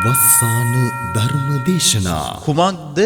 වස්සාන ධර්ම දේශනා කුමක්ද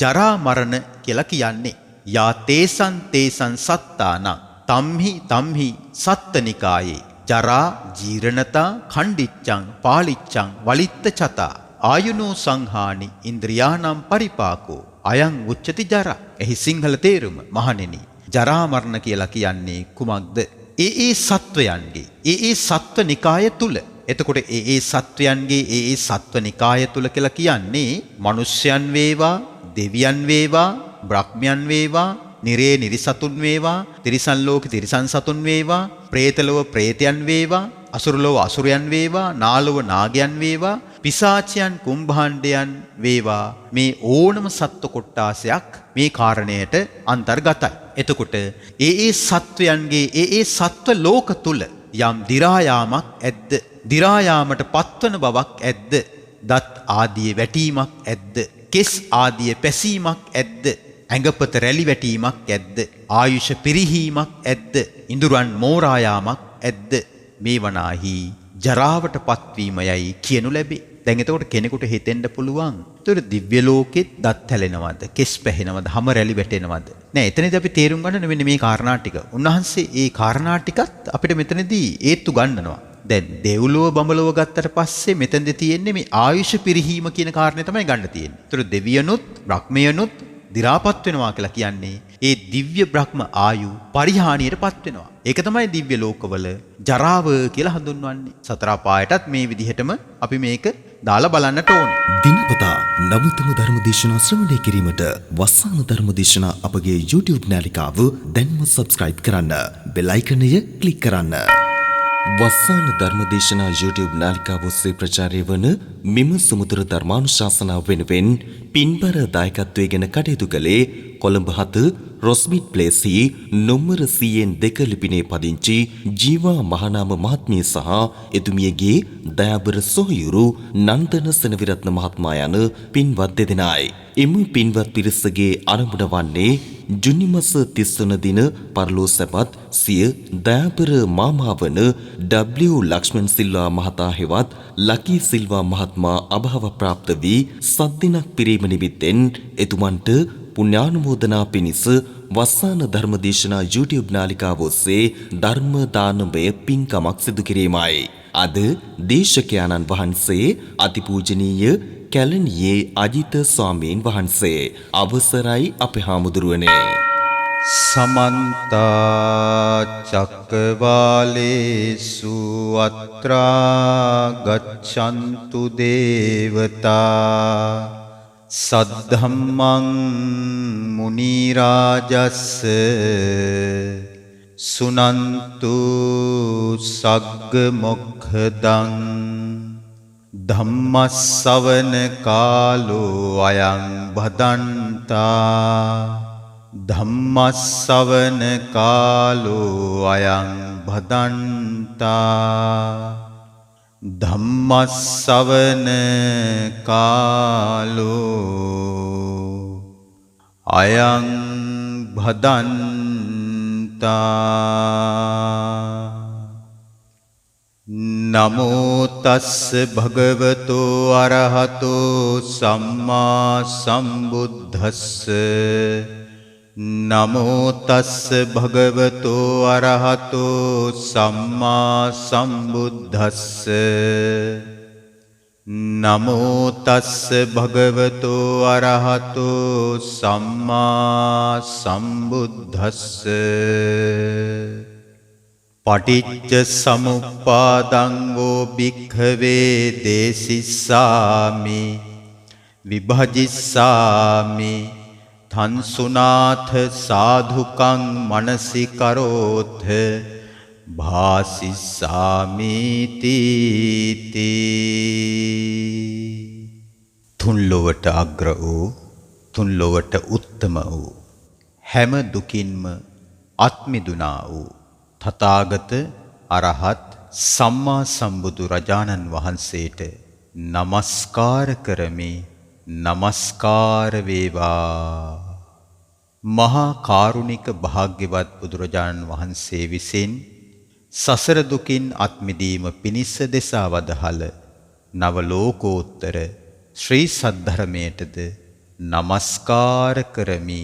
ජරා මරණ කියලා කියන්නේ? යා තේසං තේසං සත්තානං තම්හි සත්තනිකායේ ජරා ජීරණතා ඛණ්ඩිච්ඡං පාලිච්ඡං වලිත්ත චතා ආයුනෝ සංහානි ඉන්ද්‍රියානම් පරිපාකෝ අයං උච්චති ජරා. එහි සිංහල තේරුම මහණෙනි, ජරා මරණ කියලා කියන්නේ කුමක්ද? ඒ සත්වයන්ගේ ඒ සත්ව නිකාය තුල. එතකොට ඒ සත්වයන්ගේ ඒ සත්ව නිකාය තුල කියලා කියන්නේ මිනිස්යන් වේවා, දෙවියන් වේවා, බ්‍රහ්මයන් වේවා, නිරේ නිරිසතුන් වේවා, තිරිසන් ලෝකේ තිරිසන් සතුන් වේවා, പ്രേතලොව പ്രേතයන් වේවා, අසුරලොව අසුරයන් වේවා, නාලොව නාගයන් වේවා, පිසාචයන් කුම්භාණ්ඩයන් වේවා, මේ ඕනම සත්ව කොට්ටාසයක් මේ කාරණයට අන්තර්ගතයි. එතකොට ඒ සත්වයන්ගේ ඒ සත්ව ලෝක තුල යම් දි รา යාමක් ඇද්ද? දි รา යාමට පත්වන බවක් ඇද්ද? දත් ආදී වැටීමක් ඇද්ද? කෙස් ආදී පැසීමක් ඇද්ද? ඇඟපත රැලි වැටීමක් ඇද්ද? ආයුෂ පිරිහීමක් ඇද්ද? ඉඳුරන් මෝරා යාමක් ඇද්ද? මේ වනාහි ජරාවට පත්වීමයයි කියනු ලැබේ. දැන් එතකොට කෙනෙකුට හිතෙන්න පුළුවන්, ඒතර දිව්‍ය ලෝකෙත් දත් හැලෙනවද? කෙස් පැහෙනවද? හම රැලි වැටෙනවද? නෑ, එතනදී අපි තේරුම් ගන්න මෙන්න මේ කාරණා ටික. උන්වහන්සේ ඒ කාරණා ටිකත් අපිට මෙතනදී ඒත්තු ගන්නනවා. දැන් දෙව්ලොව බඹලොව ගත්තට පස්සේ මෙතනදී තියෙන්නේ මේ ආයුෂ පිරිහීම කියන කාරණේ තමයි ගන්න තියෙන්නේ. ඒතර දෙවියනුත් බ්‍රහ්මයනුත් දි รา පත් වෙනවා කියලා කියන්නේ ඒ දිව්‍ය බ්‍රහ්ම ආයු පරිහානියටපත් වෙනවා. ඒක තමයි දිව්‍ය ලෝකවල ජරාව කියලා හඳුන්වන්නේ. සතර අපායටත් මේ විදිහටම අපි මේක දාලා බලන්නට ඕනේ. දිනපතා නවතම ධර්ම දේශනා ශ්‍රවණය කිරීමට වස්සාන ධර්ම දේශනා අපගේ YouTube නාලිකාව දැන්ම subscribe කරන්න. බෙල් අයිකනය ක්ලික් කරන්න. වස්සාන ධර්ම දේශනා YouTube නාලිකාව ඔස්සේ ප්‍රචාරය වන මෙම සුමුදුර ධර්මානුශාසනාව වෙනුවෙන් පින්බර දායකත්වයෙන් කටයුතු කළේ කොළඹ 7 රොස්මිට් ප්ලේසී නොම්බර 102 ලිපිනේ පදිංචි ජීවා මහනාම මහත්මිය සහ එතුමියගේ දයාබර සොහොයුරු නන්දන සෙනවිරත්න මහත්මයා යන පින්වත් දෙදෙනායි. එම පින්වත් පිරිසගේ ආරම්භන වන්නේ ජුනි මාස 31 දින පරලෝ සැපත් සිය දයාබර මාමා වන W ලක්ෂ්මන් සිල්වා මහතා හෙවත් ලකී සිල්වා මහත්මයා අභාව ප්‍රාප්ත වී සත්දිනක් පිරීම නිමිත්තෙන් එතුමන්ට පුණ්‍යානුමෝදනා පිණිස වස්සාන ධර්මදේශනා YouTube නාලිකාව ඔස්සේ ධර්ම දානමය පින්කමක් සිදු කිරීමයි. අද දේශකයාණන් වහන්සේ අතිපූජනීය කැලණියේ අජිත ස්වාමීන් වහන්සේ. අවසරයි අපේ හාමුදුරුවනේ. සමන්ත චක්කවාලේසු අත්‍රා ගච්ඡන්තු දේවතා සද්ධම්මං මුනි රාජස්ස සුනන්තු සග්ග මොක්ඛදං ධම්මස්සවන කාලෝ අයං භදන්තා ධම්මස්සවන කාලෝ අයං භදන්තා ධම්මස්සවන කාලෝ අයං භදන්තා. නමෝ තස්ස භගවතෝ අරහතෝ සම්මා සම්බුද්දස්ස නමෝ තස්ස භගවතෝ අරහතෝ සම්මා සම්බුද්දස්ස නමෝ තස්ස භගවතෝ අරහතෝ සම්මා සම්බුද්දස්ස. පටිච්ච සමුප්පාදං වූ භික්ඛවේ දේසිස්සාමි විභජිස්සාමි තන්සුනාථ සාධුකං මනසිකරෝත භාසිස්සාමිති තී. තුන් ලොවට අග්‍ර වූ, තුන් ලොවට උත්තම වූ, හැම දුකින්ම අත්මිදුනා වූ තථාගත අරහත් සම්මා සම්බුදු රජාණන් වහන්සේට නමස්කාර කරමි. නමස්කාර වේවා. මහා කාරුණික භාග්‍යවත් බුදුරජාණන් වහන්සේ විසින් සසර දුකින් අත්මිදීම පිණිස දෙසා වදහල නව ලෝකෝත්තර ශ්‍රී සද්ධර්මයටද නමස්කාර කරමි.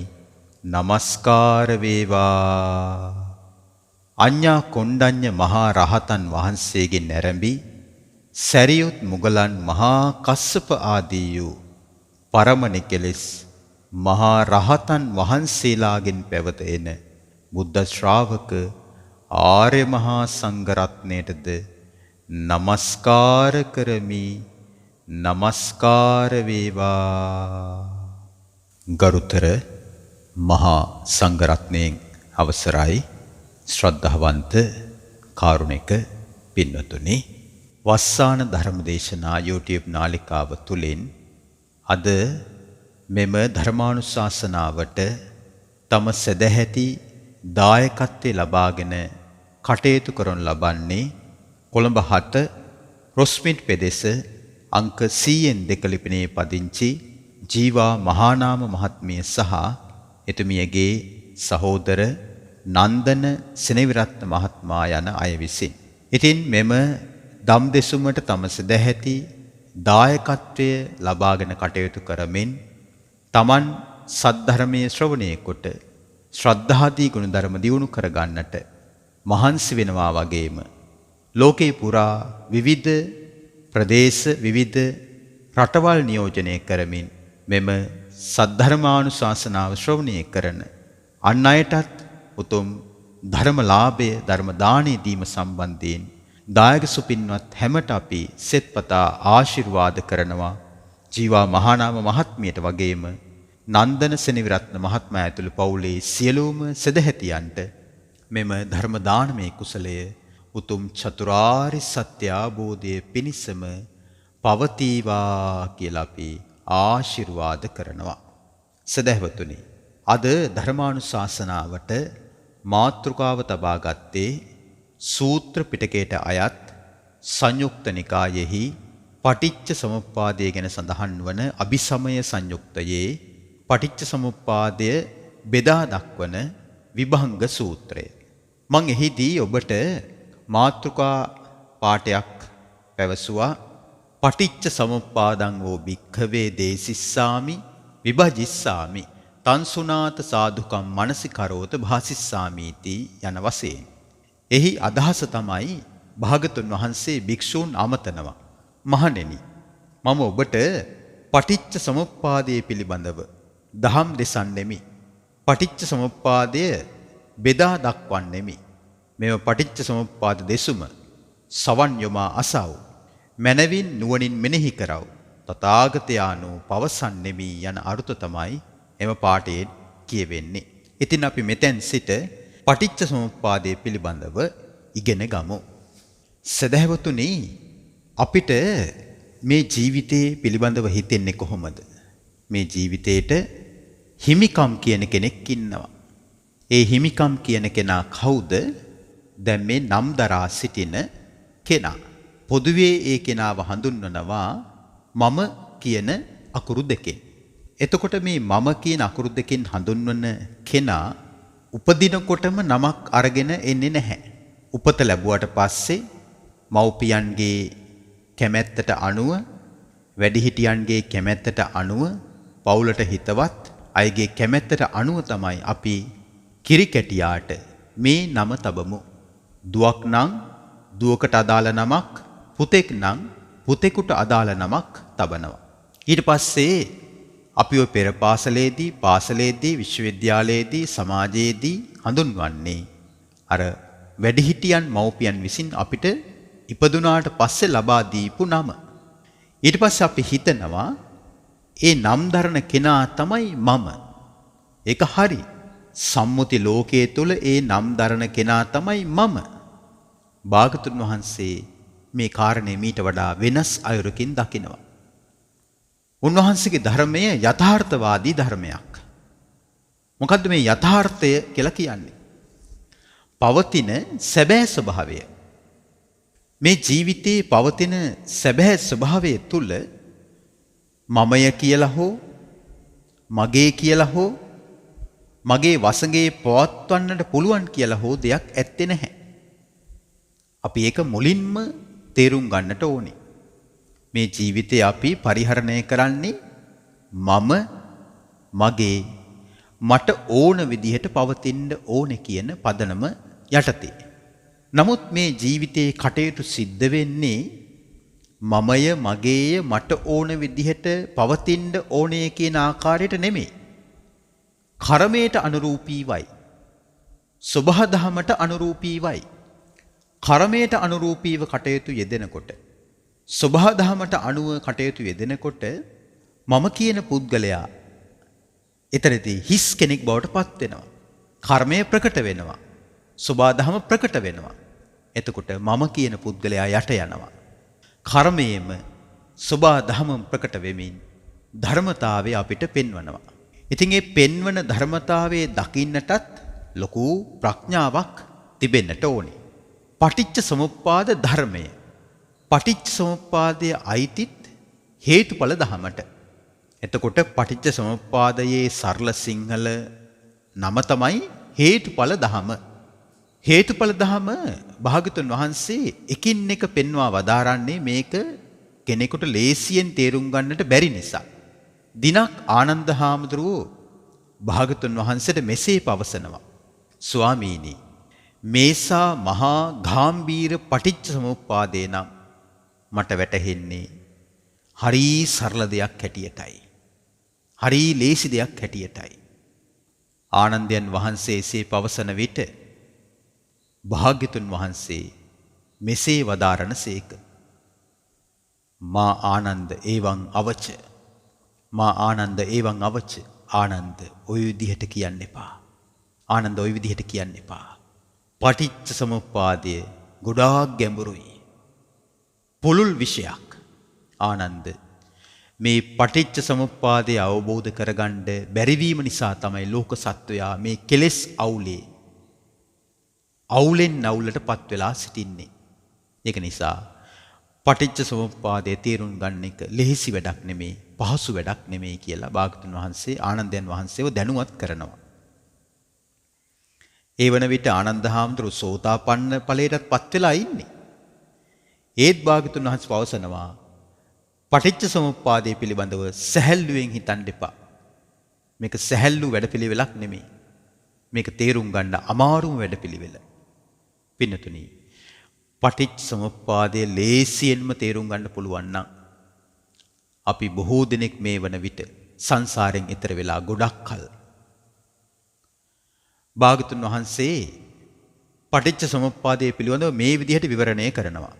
නමස්කාර වේවා. අඤ්ඤා කොණ්ඩඤ්ඤ මහා රහතන් වහන්සේගෙන් නැරඹි සැරියුත් මුගලන් මහා කස්සප ආදී වූ පරමණි කෙලෙස් මහා රහතන් වහන්සේලාගෙන් පැවත එන බුද්ධ ශ්‍රාවක ආර්ය මහා සංඝ රත්නයටද නමස්කාර කරමි. නමස්කාර වේවා. ගරුතර මහා සංඝ රත්නයෙන් අවසරයි. ශ්‍රද්ධාවන්ත කාරුණික පින්වතුනි, වස්සාන ධර්මදේශනා YouTube නාලිකාව තුලින් අද මෙම ධර්මානුශාසනාවට තම සදැහැති දායකත්වයේ ලබාගෙන කටයුතු කරනු ලබන්නේ කොළඹ 7 රොස්මිට් පෙදෙස අංක 102 ලිපිනේ පදිංචි ජීවා මහානාම මහත්මිය සහ එතුමියගේ සහෝදර නන්දන සෙනවිරත්න මහත්මයා යන අය විසින්. ඉතින් මෙම දම් දෙසුමට තම සදැහැති දායකත්වය ලබාගෙන කටයුතු කරමින් තමන් සද්ධර්මයේ ශ්‍රවණය කොට ශ්‍රද්ධාදී ගුණධර්ම දියුණු කරගන්නට මහන්සි වෙනවා වගේම ලෝකේ පුරා විවිධ ප්‍රදේශ විවිධ රටවල් නියෝජනය කරමින් මෙම සද්ධර්මානුශාසනාව ශ්‍රවණය කරන අන් අයටත් උතුම් ධර්මලාභය ධර්ම දානය දීම සම්බන්ධයෙන් දායක සුපින්වත් හැමට අපි සෙත්පතා ආශිර්වාද කරනවා. ජීවා මහානාම මහත්මියට වගේම නන්දන සෙනවිරත්න මහත්මයා ඇතුළු පවුලේ සියලුම සදැහැතියන්ට මෙම ධර්ම දානමය කුසලය උතුම් චතුරාර්ය සත්‍ය අවබෝධය පිණිසම පවතිවා කියලා අපි ආශිර්වාද කරනවා. සදහැවතුනි, අද ධර්මානුශාසනාවට මාතෘකාව තබා ගත්තේ සූත්‍ර පිටකයට අයත් සංයුක්ත නිකායෙහි පටිච්ච සමුප්පාදය ගැන සඳහන් වන අபிසමය සංයුක්තයේ පටිච්ච සමුප්පාදය බෙදා දක්වන විභංග සූත්‍රය. මම එහිදී ඔබට මාතෘකා පාඨයක් පැවසුවා. පටිච්ච සමුප්පාදං වූ භික්ඛවේ දේසිස්සාමි විභජිස්සාමි තන්සුනාත සාදුකම් මනසිකරෝත භාසිස්සාමීති යන වශයෙන්. එහි අදහස තමයි භාගතුන් වහන්සේ භික්ෂූන් අමතනවා. මහණෙනි, මම ඔබට පටිච්ච සමුප්පාදය පිළිබඳව දහම් දෙසන්නෙමි. පටිච්ච සමුප්පාදය බෙදා දක්වන්නෙමි. මෙම පටිච්ච සමුප්පාද දෙසුම සවන් යොමා අසව්. මනවින් නුවණින් මෙනෙහි කරව. තථාගතයාණෝ පවසන්නෙමි යන අර්ථ තමයි එම පාඨයෙන් කියවෙන්නේ. ඉතින් අපි මෙතෙන් සිට පටිච්ච සමුප්පාදය පිළිබඳව ඉගෙන ගමු. සදහැවතුනි, අපිට මේ ජීවිතේ පිළිබඳව හිතෙන්නේ කොහොමද? මේ ජීවිතේට හිමිකම් කියන කෙනෙක් ඉන්නවා. ඒ හිමිකම් කියන කෙනා කවුද? දැන් මේ නම් දරා සිටින කෙනා. පොදුවේ ඒ කෙනාව හඳුන්වනවා මම කියන අකුරු දෙකෙන්. එතකොට මේ මම කියන අකුරු දෙකෙන් හඳුන්වන කෙනා උපදිනකොටම නමක් අරගෙන එන්නේ නැහැ. උපත ලැබුවට පස්සේ මව්පියන්ගේ කැමැත්තට අනුව, වැඩිහිටියන්ගේ කැමැත්තට අනුව, පවුලට හිතවත් අයගේ කැමැත්තට අනුව තමයි අපි කිරිකැටියාට මේ නම තබමු. දුවක් නම් දුවකට අදාළ නමක්, පුතෙක් නම් පුතෙකුට අදාළ නමක් තබනවා. ඊට පස්සේ අපි ඔය පෙර පාසලේදී විශ්වවිද්‍යාලයේදී සමාජයේදී හඳුන්වන්නේ අර වැඩිහිටියන් මව්පියන් විසින් අපිට ඉපදුනාට පස්සේ ලබා දීපු නම. ඊට පස්සේ අපි හිතනවා ඒ නම් දරන කෙනා තමයි මම. ඒක හරි. සම්මුති ලෝකයේ තුල ඒ නම් දරන කෙනා තමයි මම. භාගතුන් වහන්සේ මේ කාරණේ මීට වඩා වෙනස් අයුරකින් දකිනවා. උන්වහන්සේගේ ධර්මය යථාර්ථවාදී ධර්මයක්. මොකද්ද මේ යථාර්ථය කියලා කියන්නේ? පවතින සැබෑ ස්වභාවය. මේ ජීවිතයේ පවතින සැබෑ ස්වභාවය තුල මමය කියලා හෝ මගේ කියලා හෝ මගේ වසඟේ පවත්වන්නට පුළුවන් කියලා හෝ දෙයක් ඇත්තේ නැහැ. අපි ඒක මුලින්ම තේරුම් ගන්නට ඕනේ. මේ ජීවිතේ අපි පරිහරණය කරන්නේ මම මගේ මට ඕන විදිහට පවතින්න ඕනේ කියන පදනම යටතේ. නමුත් මේ ජීවිතේ කටයුතු සිද්ධ වෙන්නේ මමය මගේය මට ඕන විදිහට පවතින්න ඕනේ කියන ආකාරයට නෙමෙයි. කර්මයට අනුරූපීවයි. සබහාදහමට අනුරූපීවයි. කර්මයට අනුරූපීව කටයුතු යෙදෙනකොට සබහාදහමට අනුව කටයුතු යෙදෙනකොට මම කියන පුද්ගලයා එතරදී හිස් කෙනෙක් බවට පත් වෙනවා. කර්මය ප්‍රකට වෙනවා. සබහාදහම ප්‍රකට වෙනවා. එතකොට මම කියන පුද්ගලයා යට යනවා. කර්මයේම සබහාදහම ප්‍රකට වෙමින් ධර්මතාවය අපිට පෙන්වනවා. ඉතින් මේ පෙන්වන ධර්මතාවයේ දකින්නටත් ලොකු ප්‍රඥාවක් තිබෙන්නට ඕනේ. පටිච්ච සමුප්පාද ධර්මය. පටිච්ච සමුප්පාදයේ අයිතිත් හේතුඵල ධමයට. එතකොට පටිච්ච සමුප්පාදයේ සරල සිංහල නම තමයි හේතුඵල ධම. හේතුඵල ධම භාගතුන් වහන්සේ එකින් එක පෙන්වා වදාරන්නේ මේක කෙනෙකුට ලේසියෙන් තේරුම් ගන්නට බැරි නිසා. දිනක් ආනන්ද හාමුදුරුවෝ භාගතුන් වහන්සේට මෙසේ පවසනවා. ස්වාමීනි, මේසා මහා ගාම්භීර පටිච්ච සමුප්පාදේ නම් මට වැටහෙන්නේ හරි සරල දෙයක් හැටියටයි. හරි ලේසි දෙයක් හැටියටයි. ආනන්දයන් වහන්සේ එසේ පවසන විට භාග්‍යතුන් වහන්සේ මෙසේ වදාරනසේක. මා ආනන්ද එවං අවච. මා ආනන්ද එවං අවච. ආනන්ද ඔය විදිහට කියන්න එපා. ආනන්ද ඔය විදිහට කියන්න එපා. පටිච්ච සමුප්පාදය ගොඩාක් ගැඹුරුයි. පුළුල් විෂයක්. ආනන්ද මේ පටිච්ච සමුප්පාදය අවබෝධ කරගන්න බැරිවීම නිසා තමයි ලෝක සත්වයා මේ කෙලෙස් අවුලෙන් අවුලට පත් වෙලා සිටින්නේ. ඒක නිසා පටිච්ච සමුප්පාදය තේරුම් ගන්න එක ලෙහෙසි වැඩක් නෙමේ, පහසු වැඩක් නෙමේ කියලා භාගතුන් වහන්සේ ආනන්දයන් වහන්සේව දැනුවත් කරනවා. ඒ වන විට ආනන්ද හාමුදුරුවෝ සෝතාපන්න ඵලයටත් පත් වෙලා ඉන්නේ. ඒත් භාගතුන් වහන්සේ පවසනවා පටිච්ච සමුප්පාදය පිළිබඳව සැහැල්ලුවෙන් හිතන්න එපා. මේක සැහැල්ලු වැඩපිළිවෙලක් නෙමෙයි. මේක තේරුම් ගන්න අමාරුම වැඩපිළිවෙල. පින්නතුනි, පටිච්ච සමුප්පාදය ලේසියෙන්ම තේරුම් ගන්න පුළුවන් නම් අපි බොහෝ දිනෙක මේ වන විට සංසාරයෙන් ඈතර වෙලා ගොඩක් කල භාගතුන් වහන්සේ පටිච්ච සමුප්පාදය පිළිබඳව මේ විදිහට විවරණය කරනවා.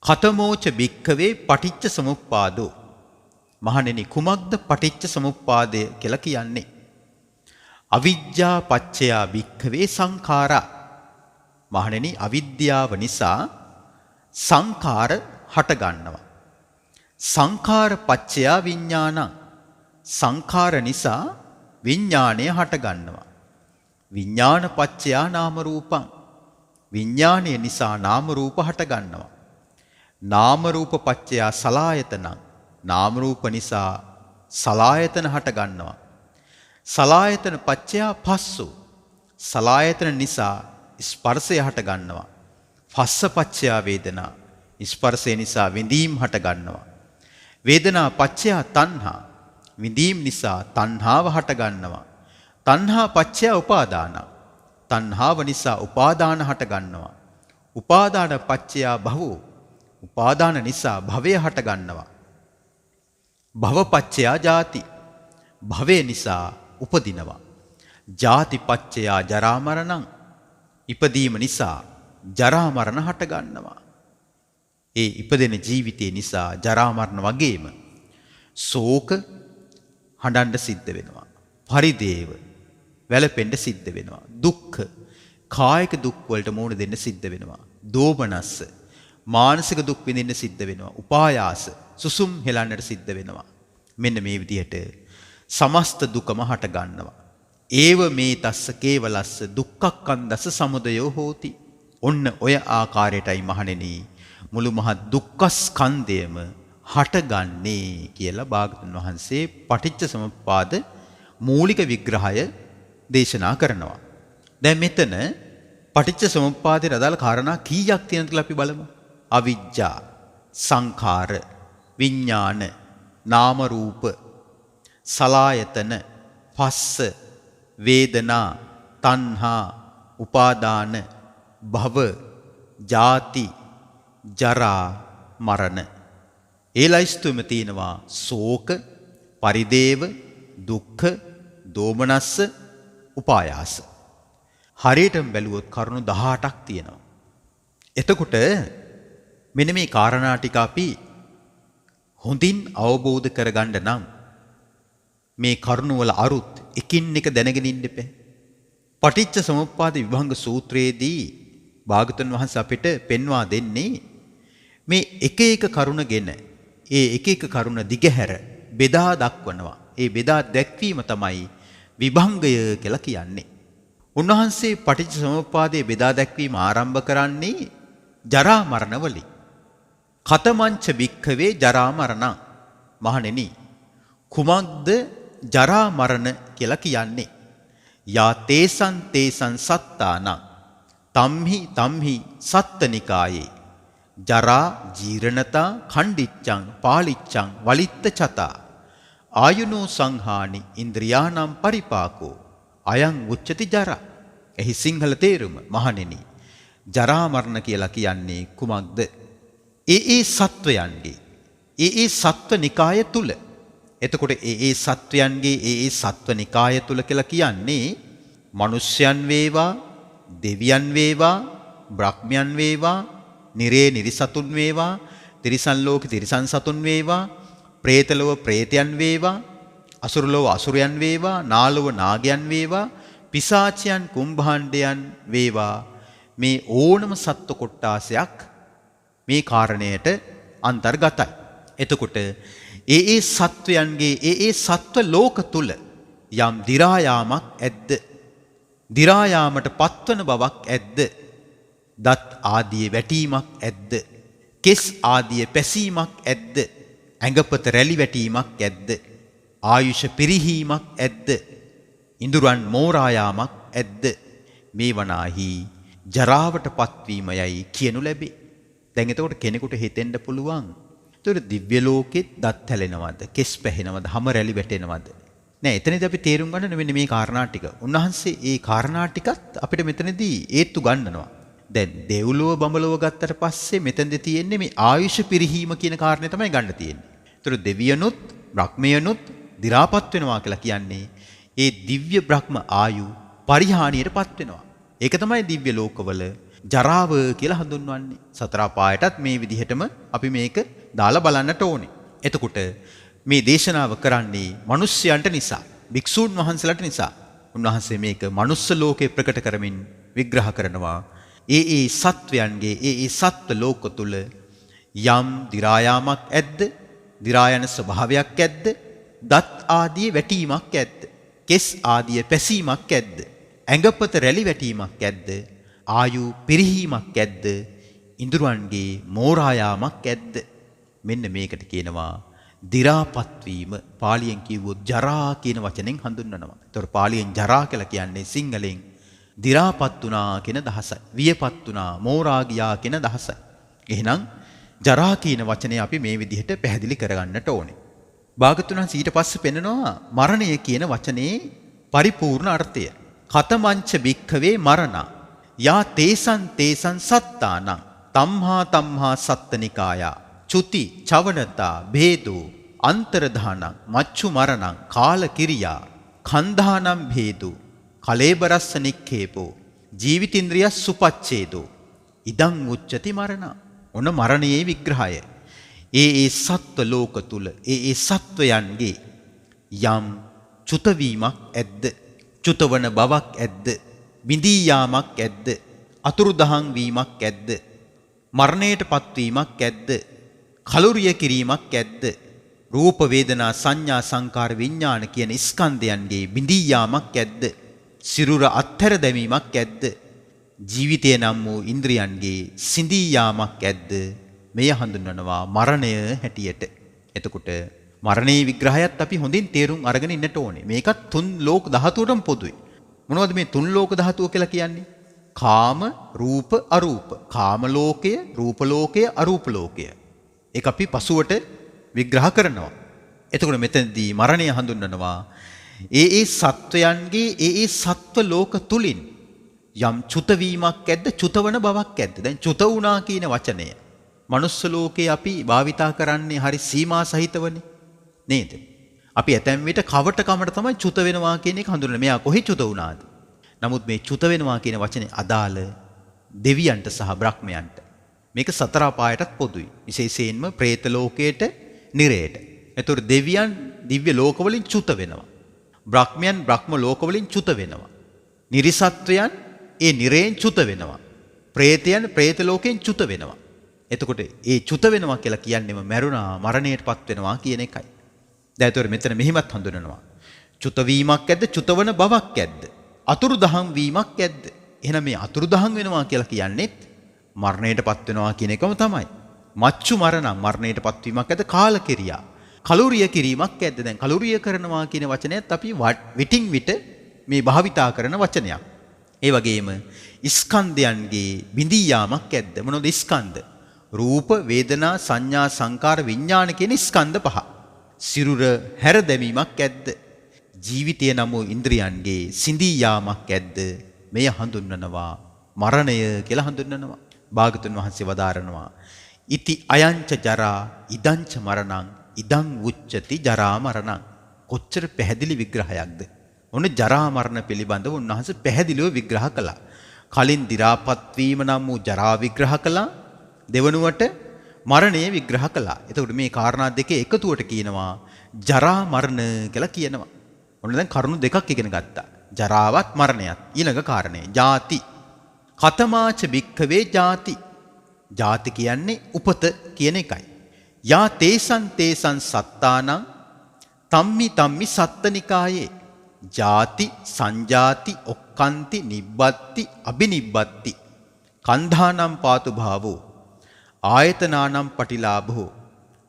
කතමෝච භික්ඛවේ පටිච්ච සමුප්පාදෝ. මහණෙනි, කුමක්ද පටිච්ච සමුප්පාදය කියලා කියන්නේ? අවිජ්ජා පච්චයා භික්ඛවේ සංඛාරා. මහණෙනි, අවිද්‍යාව නිසා සංඛාර හට ගන්නවා. සංඛාර පච්චයා විඥානං. සංඛාර නිසා විඥාණය හට ගන්නවා. විඥාන පච්චයා නාම රූපං. විඥාණය නිසා නාම රූප හට ගන්නවා. නාම රූප පච්චයා සලායතනං. නාම රූප නිසා සලායතන හට ගන්නවා. සලායතන පච්චයා පස්සෝ. සලායතන නිසා ස්පර්ශය හට ගන්නවා. පස්ස පච්චයා වේදනා. ස්පර්ශය නිසා විඳීම් හට ගන්නවා. වේදනා පච්චයා තණ්හා. විඳීම් නිසා තණ්හාව හට ගන්නවා. තණ්හා පච්චයා උපාදාන. තණ්හාව නිසා උපාදාන හට ගන්නවා. උපාදාන පච්චයා භවෝ. උපාදාන නිසා භවය හට ගන්නවා. භව පච්චයා ජාති. භවය නිසා උපදිනවා. ජාති පච්චයා ජරා මරණං. ඉපදීම නිසා ජරා මරණ හට ගන්නවා. ඒ ඉපදෙන ජීවිතය නිසා ජරා මරණ වගේම ශෝක හඬන්න සිද්ධ වෙනවා. පරිදේව වැළපෙන්න සිද්ධ වෙනවා. දුක්ඛ කායික දුක් වලට මුහුණ දෙන්න සිද්ධ වෙනවා. දෝමනස්ස මානසික දුක් විඳින්න සිද්ධ වෙනවා. උපායාස සුසුම් හෙලන්නට සිද්ධ වෙනවා. මෙන්න මේ විදිහට සමස්ත දුකම හට ගන්නවා. ඒව මේ තස්ස කේවලස්ස දුක්ඛක්ඛන්දස්ස සමුදයෝ හෝති. ඔන්න ඔය ආකාරයටයි මහණෙනි මුළු මහත් දුක්ඛ ස්කන්ධයම හටගන්නේ කියලා භාගතුන් වහන්සේ පටිච්ච සමුප්පාද මූලික විග්‍රහය දේශනා කරනවා. දැන් මෙතන පටිච්ච සමුප්පාදේ අදාළ කාරණා කීයක් තියෙනවද කියලා අපි බලමු. අවිජ්ජා සංඛාර, විඥාන, නාම රූප, සලායතන, පස්ස, වේදනා, තණ්හා, උපාදාන, භව, ජාති, ජරා, මරණ. ඒ ලයිස්තුවේම තියෙනවා ශෝක, පරිදේව, දුක්ඛ, දෝමනස්ස, උපායාස. හරියටම බැලුවොත් කරුණු 18ක් තියෙනවා. එතකොට මෙන්න මේ කාරණා ටික අපි හොඳින් අවබෝධ කරගන්න නම් මේ කරුණ වල අරුත් එකින් එක දැනගෙන ඉන්න එපා. පටිච්ච සමුප්පාද විභංග සූත්‍රයේදී භාගතුන් වහන්සේ අපිට පෙන්වා දෙන්නේ මේ එක එක කරුණගෙන ඒ එක එක කරුණ දිගහැර බෙදා දක්වනවා. ඒ බෙදා දැක්වීම තමයි විභංගය කියලා කියන්නේ. උන්වහන්සේ පටිච්ච සමුප්පාදයේ බෙදා දැක්වීම ආරම්භ කරන්නේ ජරා මරණ වලින්. කතමංච භික්ඛවේ ජරා මරණ. මහණෙනි, කුමක්ද ජරා මරණ කියලා කියන්නේ? යා තේසං තේසං සත්තානං තම්හි සත්තනිකායේ ජරා ජීරණතා ඛණ්ඩිච්ඡං පාලිච්ඡං වලිත්ත චතා ආයුනෝ සංහානි ඉන්ද්‍රියානම් පරිපාකෝ අයං උච්චති ජරා. එහි සිංහල තේරුම මහණෙනි, ජරා මරණ කියලා කියන්නේ කුමක්ද? ඒ සත්වයන්ගේ ඒ සත්ව නිකාය තුල. එතකොට ඒ සත්වයන්ගේ ඒ සත්ව නිකාය තුල කියලා කියන්නේ මිනිස්යන් වේවා, දෙවියන් වේවා, බ්‍රහ්මයන් වේවා, නිරේ නිරිසතුන් වේවා, තිරිසන් ලෝක තිරිසන් සතුන් වේවා, പ്രേතලව പ്രേතයන් වේවා, අසුරලව අසුරයන් වේවා, නාලව නාගයන් වේවා, පිසාචයන් කුම්භාණ්ඩයන් වේවා, මේ ඕනම සත්ව කොට්ටාසයක් මේ කාරණයට අන්තර්ගතයි. එතකොට ඒ සත්වයන්ගේ ඒ සත්ව ලෝක තුල යම් දි รา යාමක් ඇද්ද? දි รา යාමට පත්වන බවක් ඇද්ද? දත් ආදී වැටීමක් ඇද්ද? කෙස් ආදී පැසීමක් ඇද්ද? ඇඟපත රැලි වැටීමක් ඇද්ද? ආයුෂ පිරිහීමක් ඇද්ද? ඉඳුරන් මෝරා යාමක් ඇද්ද? මේ වනාහි ජරාවට පත්වීමයයි කියනු ලැබේ. දැන් එතකොට කෙනෙකුට හිතෙන්න පුළුවන්, ඒතකොට දිව්‍ය ලෝකෙත් දත් හැලෙනවද? කෙස් පැහෙනවද? හම රැලි වැටෙනවද? නෑ, එතනදී අපි තේරුම් ගන්න මෙන්න මේ කාරණා ටික. උන්වහන්සේ ඒ කාරණා ටිකත් අපිට මෙතනදී ඒත්තු ගන්නනවා. දැන් දෙව්ලොව බඹලොව ගත්තට පස්සේ මෙතනදී තියෙන්නේ මේ ආයුෂ පිරිහීම කියන කාරණේ තමයි ගන්න තියෙන්නේ. ඒතකොට දෙවියනුත් බ්‍රහ්මයනුත් දි รา පත් වෙනවා කියලා කියන්නේ ඒ දිව්‍ය බ්‍රහ්ම ආයු පරිහානියටපත් වෙනවා. ඒක තමයි දිව්‍ය ලෝකවල ජරාව කියලා හඳුන්වන්නේ. සතර පායටත් මේ විදිහටම අපි මේක දාලා බලන්නට ඕනේ. එතකොට මේ දේශනාව කරන්නේ මිනිස්යන්ට නිසා, භික්ෂූන් වහන්සේලාට නිසා. උන්වහන්සේ මේක මනුස්ස ලෝකේ ප්‍රකට කරමින් විග්‍රහ කරනවා. ඒ සත්වයන්ගේ ඒ සත්ව ලෝක තුල යම් දි รา යාමක් ඇද්ද? දි รา යන ස්වභාවයක් ඇද්ද? දත් ආදී වැටීමක් ඇද්ද? කෙස් ආදී පැසීමක් ඇද්ද? ඇඟපත රැලි වැටීමක් ඇද්ද? ආයු පිරිහීමක් ඇද්ද? ඉඳුරන්ගේ මෝරා යාමක් ඇද්ද? මෙන්න මේකට කියනවා දි รา පත් වීම. පාලියෙන් කිව්වොත් ජරා කියන වචනෙන් හඳුන්වනවා. ඒතකොට පාලියෙන් ජරා කියලා කියන්නේ සිංහලෙන් දි รา පත් වුණා කියන දහසයි. වියපත් වුණා, මෝරා ගියා කියන දහසයි. එහෙනම් ජරා කියන වචනේ අපි මේ විදිහට පැහැදිලි කරගන්නට ඕනේ. භාගතුන් ඊට පස්සේ පෙන්නනවා මරණය කියන වචනේ පරිපූර්ණ අර්ථය. කතමංච භික්ඛවේ මරණ යා තේසං තේසං සත්තානං තම්හා සත්තනිකායා චුති චවනතා භේදෝ අන්තරධානං මච්චු මරණං කාල කිරියා කන්ධානම් භේදෝ කලේබරස්ස නික්ඛේපෝ ජීවිතින්ද්‍රිය සුපච්ඡේදෝ ඉදං උච්චති මරණ. ඔන මරණයේ විග්‍රහය. ඒ සත්ව ලෝක තුල ඒ සත්වයන්ගේ යම් චුතවීමක් ඇද්ද? චුතවන බවක් ඇද්ද? බිඳී යාමක් ඇද්ද? අතුරුදහන් වීමක් ඇද්ද? මරණයට පත්වීමක් ඇද්ද? කලුරිය කිරීමක් ඇද්ද? රූප වේදනා සංඥා සංකාර විඥාන කියන ස්කන්ධයන්ගේ බිඳී යාමක් ඇද්ද? සිරුර අත්හැර දැමීමක් ඇද්ද? ජීවිතය නම් වූ ඉන්ද්‍රියන්ගේ සිඳී යාමක් ඇද්ද? මෙය හඳුන්වනවා මරණය හැටියට. එතකොට මරණයේ විග්‍රහයත් අපි හොඳින් තේරුම් අරගෙන ඉන්නට ඕනේ. මේකත් තුන් ලෝක ධාතුවටම පොදුයි. මොනවද මේ තුන් ලෝක ධාතුව කියලා කියන්නේ? කාම, රූප, අරූප. කාම ලෝකය, රූප ලෝකය, අරූප ලෝකය. ඒක අපි පසුවට විග්‍රහ කරනවා. එතකොට මෙතනදී මරණය හඳුන්වනවා ඒ සත්වයන්ගේ ඒ සත්ව ලෝක තුලින් යම් චුත වීමක් ඇද්ද චුතවන බවක් ඇද්ද? දැන් චුත වුණා කියන වචනය මනුස්ස ලෝකේ අපි භාවිතා කරන්නේ හරි සීමා සහිතවනේ නේද? අපි ඇතැම් විට කවටකමට තමයි චුත වෙනවා කියන එක හඳුන්වන්නේ. මෙයා කොහේ චුත වුණාද? නමුත් මේ චුත වෙනවා කියන වචනේ අදාළ දෙවියන්ට සහ බ්‍රහ්මයන්ට. මේක සතර අපායටත් පොදුයි. විශේෂයෙන්ම പ്രേත ලෝකයට, නිරයට. එතකොට දෙවියන් දිව්‍ය ලෝකවලින් චුත වෙනවා. බ්‍රහ්මයන් බ්‍රහ්ම ලෝකවලින් චුත වෙනවා. නිරිසත්වයන් ඒ නිරයෙන් චුත වෙනවා. പ്രേතයන් പ്രേත ලෝකයෙන් චුත වෙනවා. එතකොට ඒ චුත වෙනවා කියලා කියන්නේම මරුණා මරණයටපත් වෙනවා කියන එකයි. දැන් ඒතර මෙතන මෙහිමත් හඳුනනවා. චුත වීමක් ඇද්ද චුතවන බවක් ඇද්ද? අතුරුදහන් වීමක් ඇද්ද? එහෙනම් මේ අතුරුදහන් වෙනවා කියලා කියන්නේත් මරණයටපත් වෙනවා කියන එකම තමයි. මච්චු මරණ මරණයටපත් වීමක් ඇද්ද? කාලකිරියා. කලුරිය කිරීමක් ඇද්ද? දැන් කලුරිය කරනවා කියන වචනයත් අපි විටින් විට මේ භාවිතා කරන වචනයක්. ඒ වගේම ස්කන්ධයන්ගේ බිඳී යාමක් ඇද්ද? මොනවද ස්කන්ධ? රූප, වේදනා, සංඥා, සංකාර, විඥාන කියන ස්කන්ධ පහ. සිරුර හැර දැමීමක් ඇද්ද? ජීවිතය නම් වූ ඉන්ද්‍රියන්ගේ සිඳී යාමක් ඇද්ද? මෙය හඳුන්වනවා මරණය කියලා හඳුන්වනවා. භාගතුන් වහන්සේ වදාරනවා ඉති අයංච ජරා ඉදංච මරණං ඉදං උච්චති ජරා මරණං. කොච්චර පැහැදිලි විග්‍රහයක්ද? ඔන්න ජරා මරණ පිළිබඳව උන්වහන්සේ පැහැදිලිව විග්‍රහ කළා. කලින් දි รา පත් වීම නම් වූ ජරා විග්‍රහ කළා. දෙවනුවට මරණය විග්‍රහ කළා. එතකොට මේ කාරණා දෙකේ එකතුවට කියනවා ජරා මරණ කියලා කියනවා. ඔන්න දැන් කරුණු දෙකක් ඉගෙන ගත්තා. ජරාවත් මරණයත්. ඊළඟ කාරණේ ජාති. කතමාච භික්ඛවේ ජාති. ජාති කියන්නේ උපත කියන එකයි. යා තේසං තේසං සත්තානං තම්මි තම්මි සත්තනිකායේ ජාති සංජාති ඔක්칸ති නිබ්බත්ති අබිනිබ්බත්ති කන්ධානම් පාතු භාවෝ ආයතනානම් පටිලාභෝ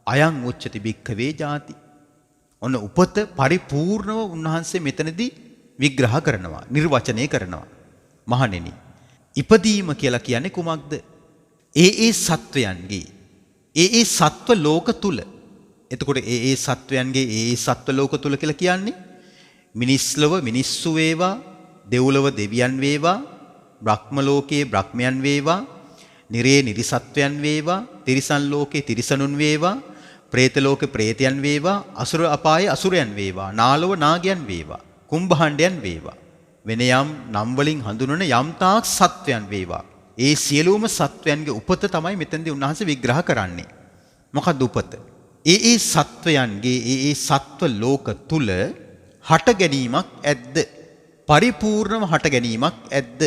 අයං උච්චති භික්ඛවේ ජාති. ඔන්න උපත පරිපූර්ණව උන්වහන්සේ මෙතනදී විග්‍රහ කරනවා, නිර්වචනය කරනවා. මහණෙනි, ඉපදීම කියලා කියන්නේ කුමක්ද? ඒ සත්වයන්ගේ ඒ සත්ව ලෝක තුල. එතකොට ඒ සත්වයන්ගේ ඒ සත්ව ලෝක තුල කියලා කියන්නේ මිනිස්ලව මිනිස්සු වේවා, දෙව්ලොව දෙවියන් වේවා, බ්‍රහ්ම ලෝකයේ බ්‍රහ්මයන් වේවා, නිරේ නිරිසත්වයන් වේවා, තිරිසන් ලෝකේ තිරිසනුන් වේවා, പ്രേත ලෝකේ പ്രേතයන් වේවා, අසුර අපායේ අසුරයන් වේවා, නාලව නාගයන් වේවා, කුම්භාණ්ඩයන් වේවා, වෙන යම් නම් වලින් හඳුන්වන යම් තාක් සත්වයන් වේවා. ඒ සියලුම සත්වයන්ගේ උපත තමයි මෙතෙන්දී උන්වහන්සේ විග්‍රහ කරන්නේ. මොකක්ද උපත? ඒ සත්වයන්ගේ ඒ සත්ව ලෝක තුල හට ගැනීමක් ඇද්ද? පරිපූර්ණව හට ගැනීමක් ඇද්ද?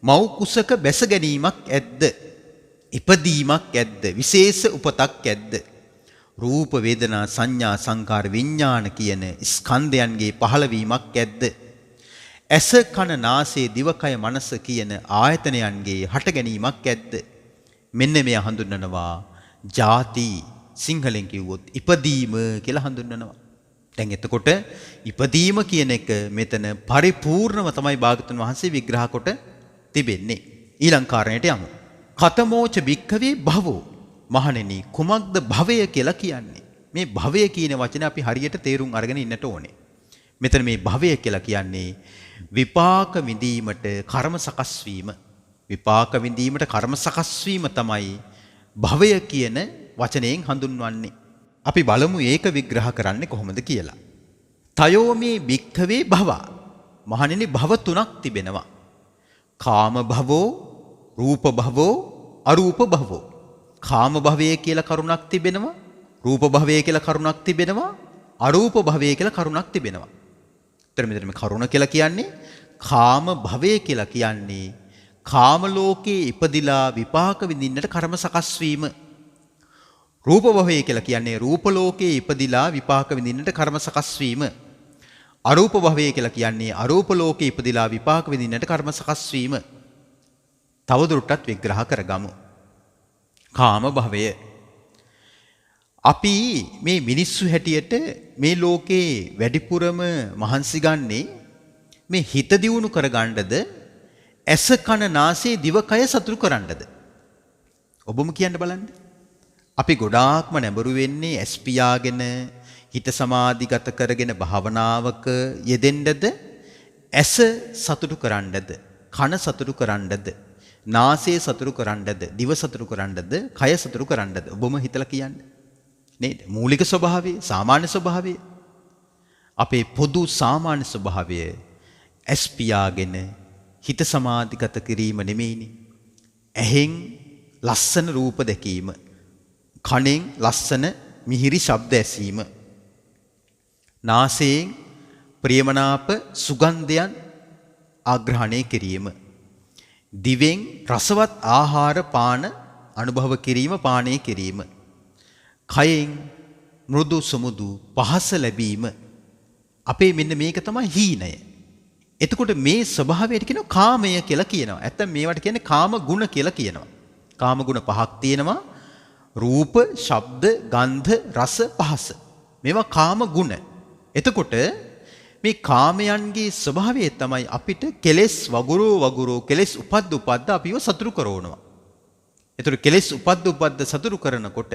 මව් කුසක බැස ගැනීමක් ඇද්ද? ඉපදීමක් ඇද්ද? විශේෂ උපතක් ඇද්ද? රූප වේදනා සංඥා සංකාර විඥාන කියන ස්කන්ධයන්ගේ පහළවීමක් ඇද්ද? ඇස කන නාසය දිවකය මනස කියන ආයතනයන්ගේ හට ගැනීමක් ඇද්ද? මෙන්න මේ හඳුන්වනවා ජාති. සිංහලෙන් කිව්වොත් ඉපදීම කියලා හඳුන්වනවා. දැන් එතකොට ඉපදීම කියන එක මෙතන පරිපූර්ණව තමයි භාගතුන් වහන්සේ විග්‍රහ කොට තිබෙන්නේ. ඊළඟ කාරණයට යමු. කතමෝච භික්ඛවේ භවෝ. මහණෙනි, කුමක්ද භවය කියලා කියන්නේ? මේ භවය කියන වචනේ අපි හරියට තේරුම් අරගෙන ඉන්නට ඕනේ. මෙතන මේ භවය කියලා කියන්නේ විපාක විඳීමට කර්ම සකස් වීම. විපාක විඳීමට කර්ම සකස් වීම තමයි භවය කියන වචනයෙන් හඳුන්වන්නේ. අපි බලමු ඒක විග්‍රහ කරන්නේ කොහොමද කියලා. තයෝ මේ භික්ඛවේ භව. මහණෙනි, භව තුනක් තිබෙනවා. කාම භවෝ, රූප භවෝ, අරූප භවෝ. කාම භවය කියලා කරුණක් තිබෙනවා, රූප භවය කියලා කරුණක් තිබෙනවා, අරූප භවය කියලා කරුණක් තිබෙනවා. මෙතන මේ කරුණ කියලා කියන්නේ කාම භවය කියලා කියන්නේ කාම ලෝකේ ඉපදිලා විපාක විඳින්නට කර්ම සකස් වීම. රූප භවය කියලා කියන්නේ රූප ලෝකේ ඉපදිලා විපාක විඳින්නට කර්ම සකස් වීම. අරූප භවය කියලා කියන්නේ අරූප ලෝකේ ඉපදිලා විපාක විඳින්නට කර්ම සකස් වීම. තවදුරටත් විග්‍රහ කරගමු. කාම භවය. අපි මේ මිනිස්සු හැටියට මේ ලෝකේ වැඩිපුරම මහන්සි ගන්නේ මේ හිත දියුණු කරගන්නද, ඇස කන නාසය දිවකය සතුටු කරන්නද? ඔබම කියන්න බලන්න. අපි ගොඩාක්ම නැඹුරු වෙන්නේ ඇස් පියාගෙන හිත සමාධිගත කරගෙන භාවනාවක යෙදෙන්නද ඇස සතුටු කරන්නද කන සතුටු කරන්නද නාසය සතුටු කරන්නද දිව සතුටු කරන්නද කය සතුටු කරන්නද ඔබම හිතලා කියන්න නේද මූලික ස්වභාවය සාමාන්‍ය ස්වභාවය අපේ පොදු සාමාන්‍ය ස්වභාවය ඇස් පියාගෙන හිත සමාධිගත කිරීම නෙමෙයිනේ ඇහෙන් ලස්සන රූප දැකීම කනෙන් ලස්සන මිහිරි ශබ්ද ඇසීම නාසයෙන් ප්‍රියමනාප සුගන්ධයන් ආග්‍රහණය කිරීම දිවෙන් රසවත් ආහාර පාන අනුභව කිරීම පානය කිරීම කයෙන් මෘදු සුමුදු පහස ලැබීම අපේ මෙන්න මේක තමයි හීනය. එතකොට මේ ස්වභාවයට කියනවා කාමය කියලා කියනවා. නැත්තම් මේවට කියන්නේ කාම ගුණ කියලා කියනවා. කාම ගුණ පහක් තියෙනවා. රූප, ශබ්ද, ගන්ධ, රස, පහස. මේවා කාම ගුණ. එතකොට මේ කාමයන්ගේ ස්වභාවය තමයි අපිට කෙලෙස් වගුරෝ කෙලෙස් උපද්ද අපිව සතුරු කරවනවා. ඒතර කෙලෙස් උපද්ද සතුරු කරනකොට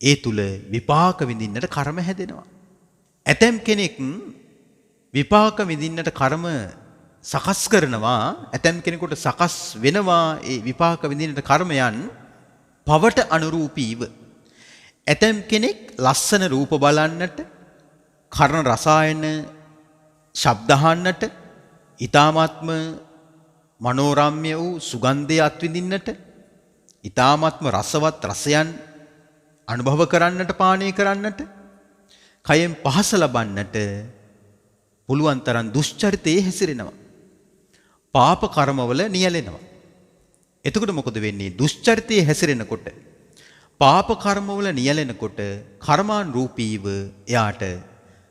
ඒ තුල විපාක විඳින්නට කර්ම හැදෙනවා. ඇතැම් කෙනෙක් විපාක විඳින්නට කර්ම සකස් කරනවා. ඇතැම් කෙනෙකුට සකස් වෙනවා ඒ විපාක විඳින්නට කර්මයන් පවට අනුරූපීව. ඇතැම් කෙනෙක් ලස්සන රූප බලන්නට කර්ණ රසායන ශබ්ද අහන්නට ඊ타මාත්ම මනෝරම්‍ය වූ සුගන්ධය අත්විඳින්නට ඊ타මාත්ම රසවත් රසයන් අනුභව කරන්නට පානය කරන්නට කයෙන් පහස ලබන්නට පුළුවන් තරම් දුෂ්චරිතයේ හැසිරෙනවා. පාප කර්මවල නියැලෙනවා. එතකොට මොකද වෙන්නේ? දුෂ්චරිතයේ හැසිරෙනකොට පාප කර්මවල නියැලෙනකොට කර්මානුරූපීව එයාට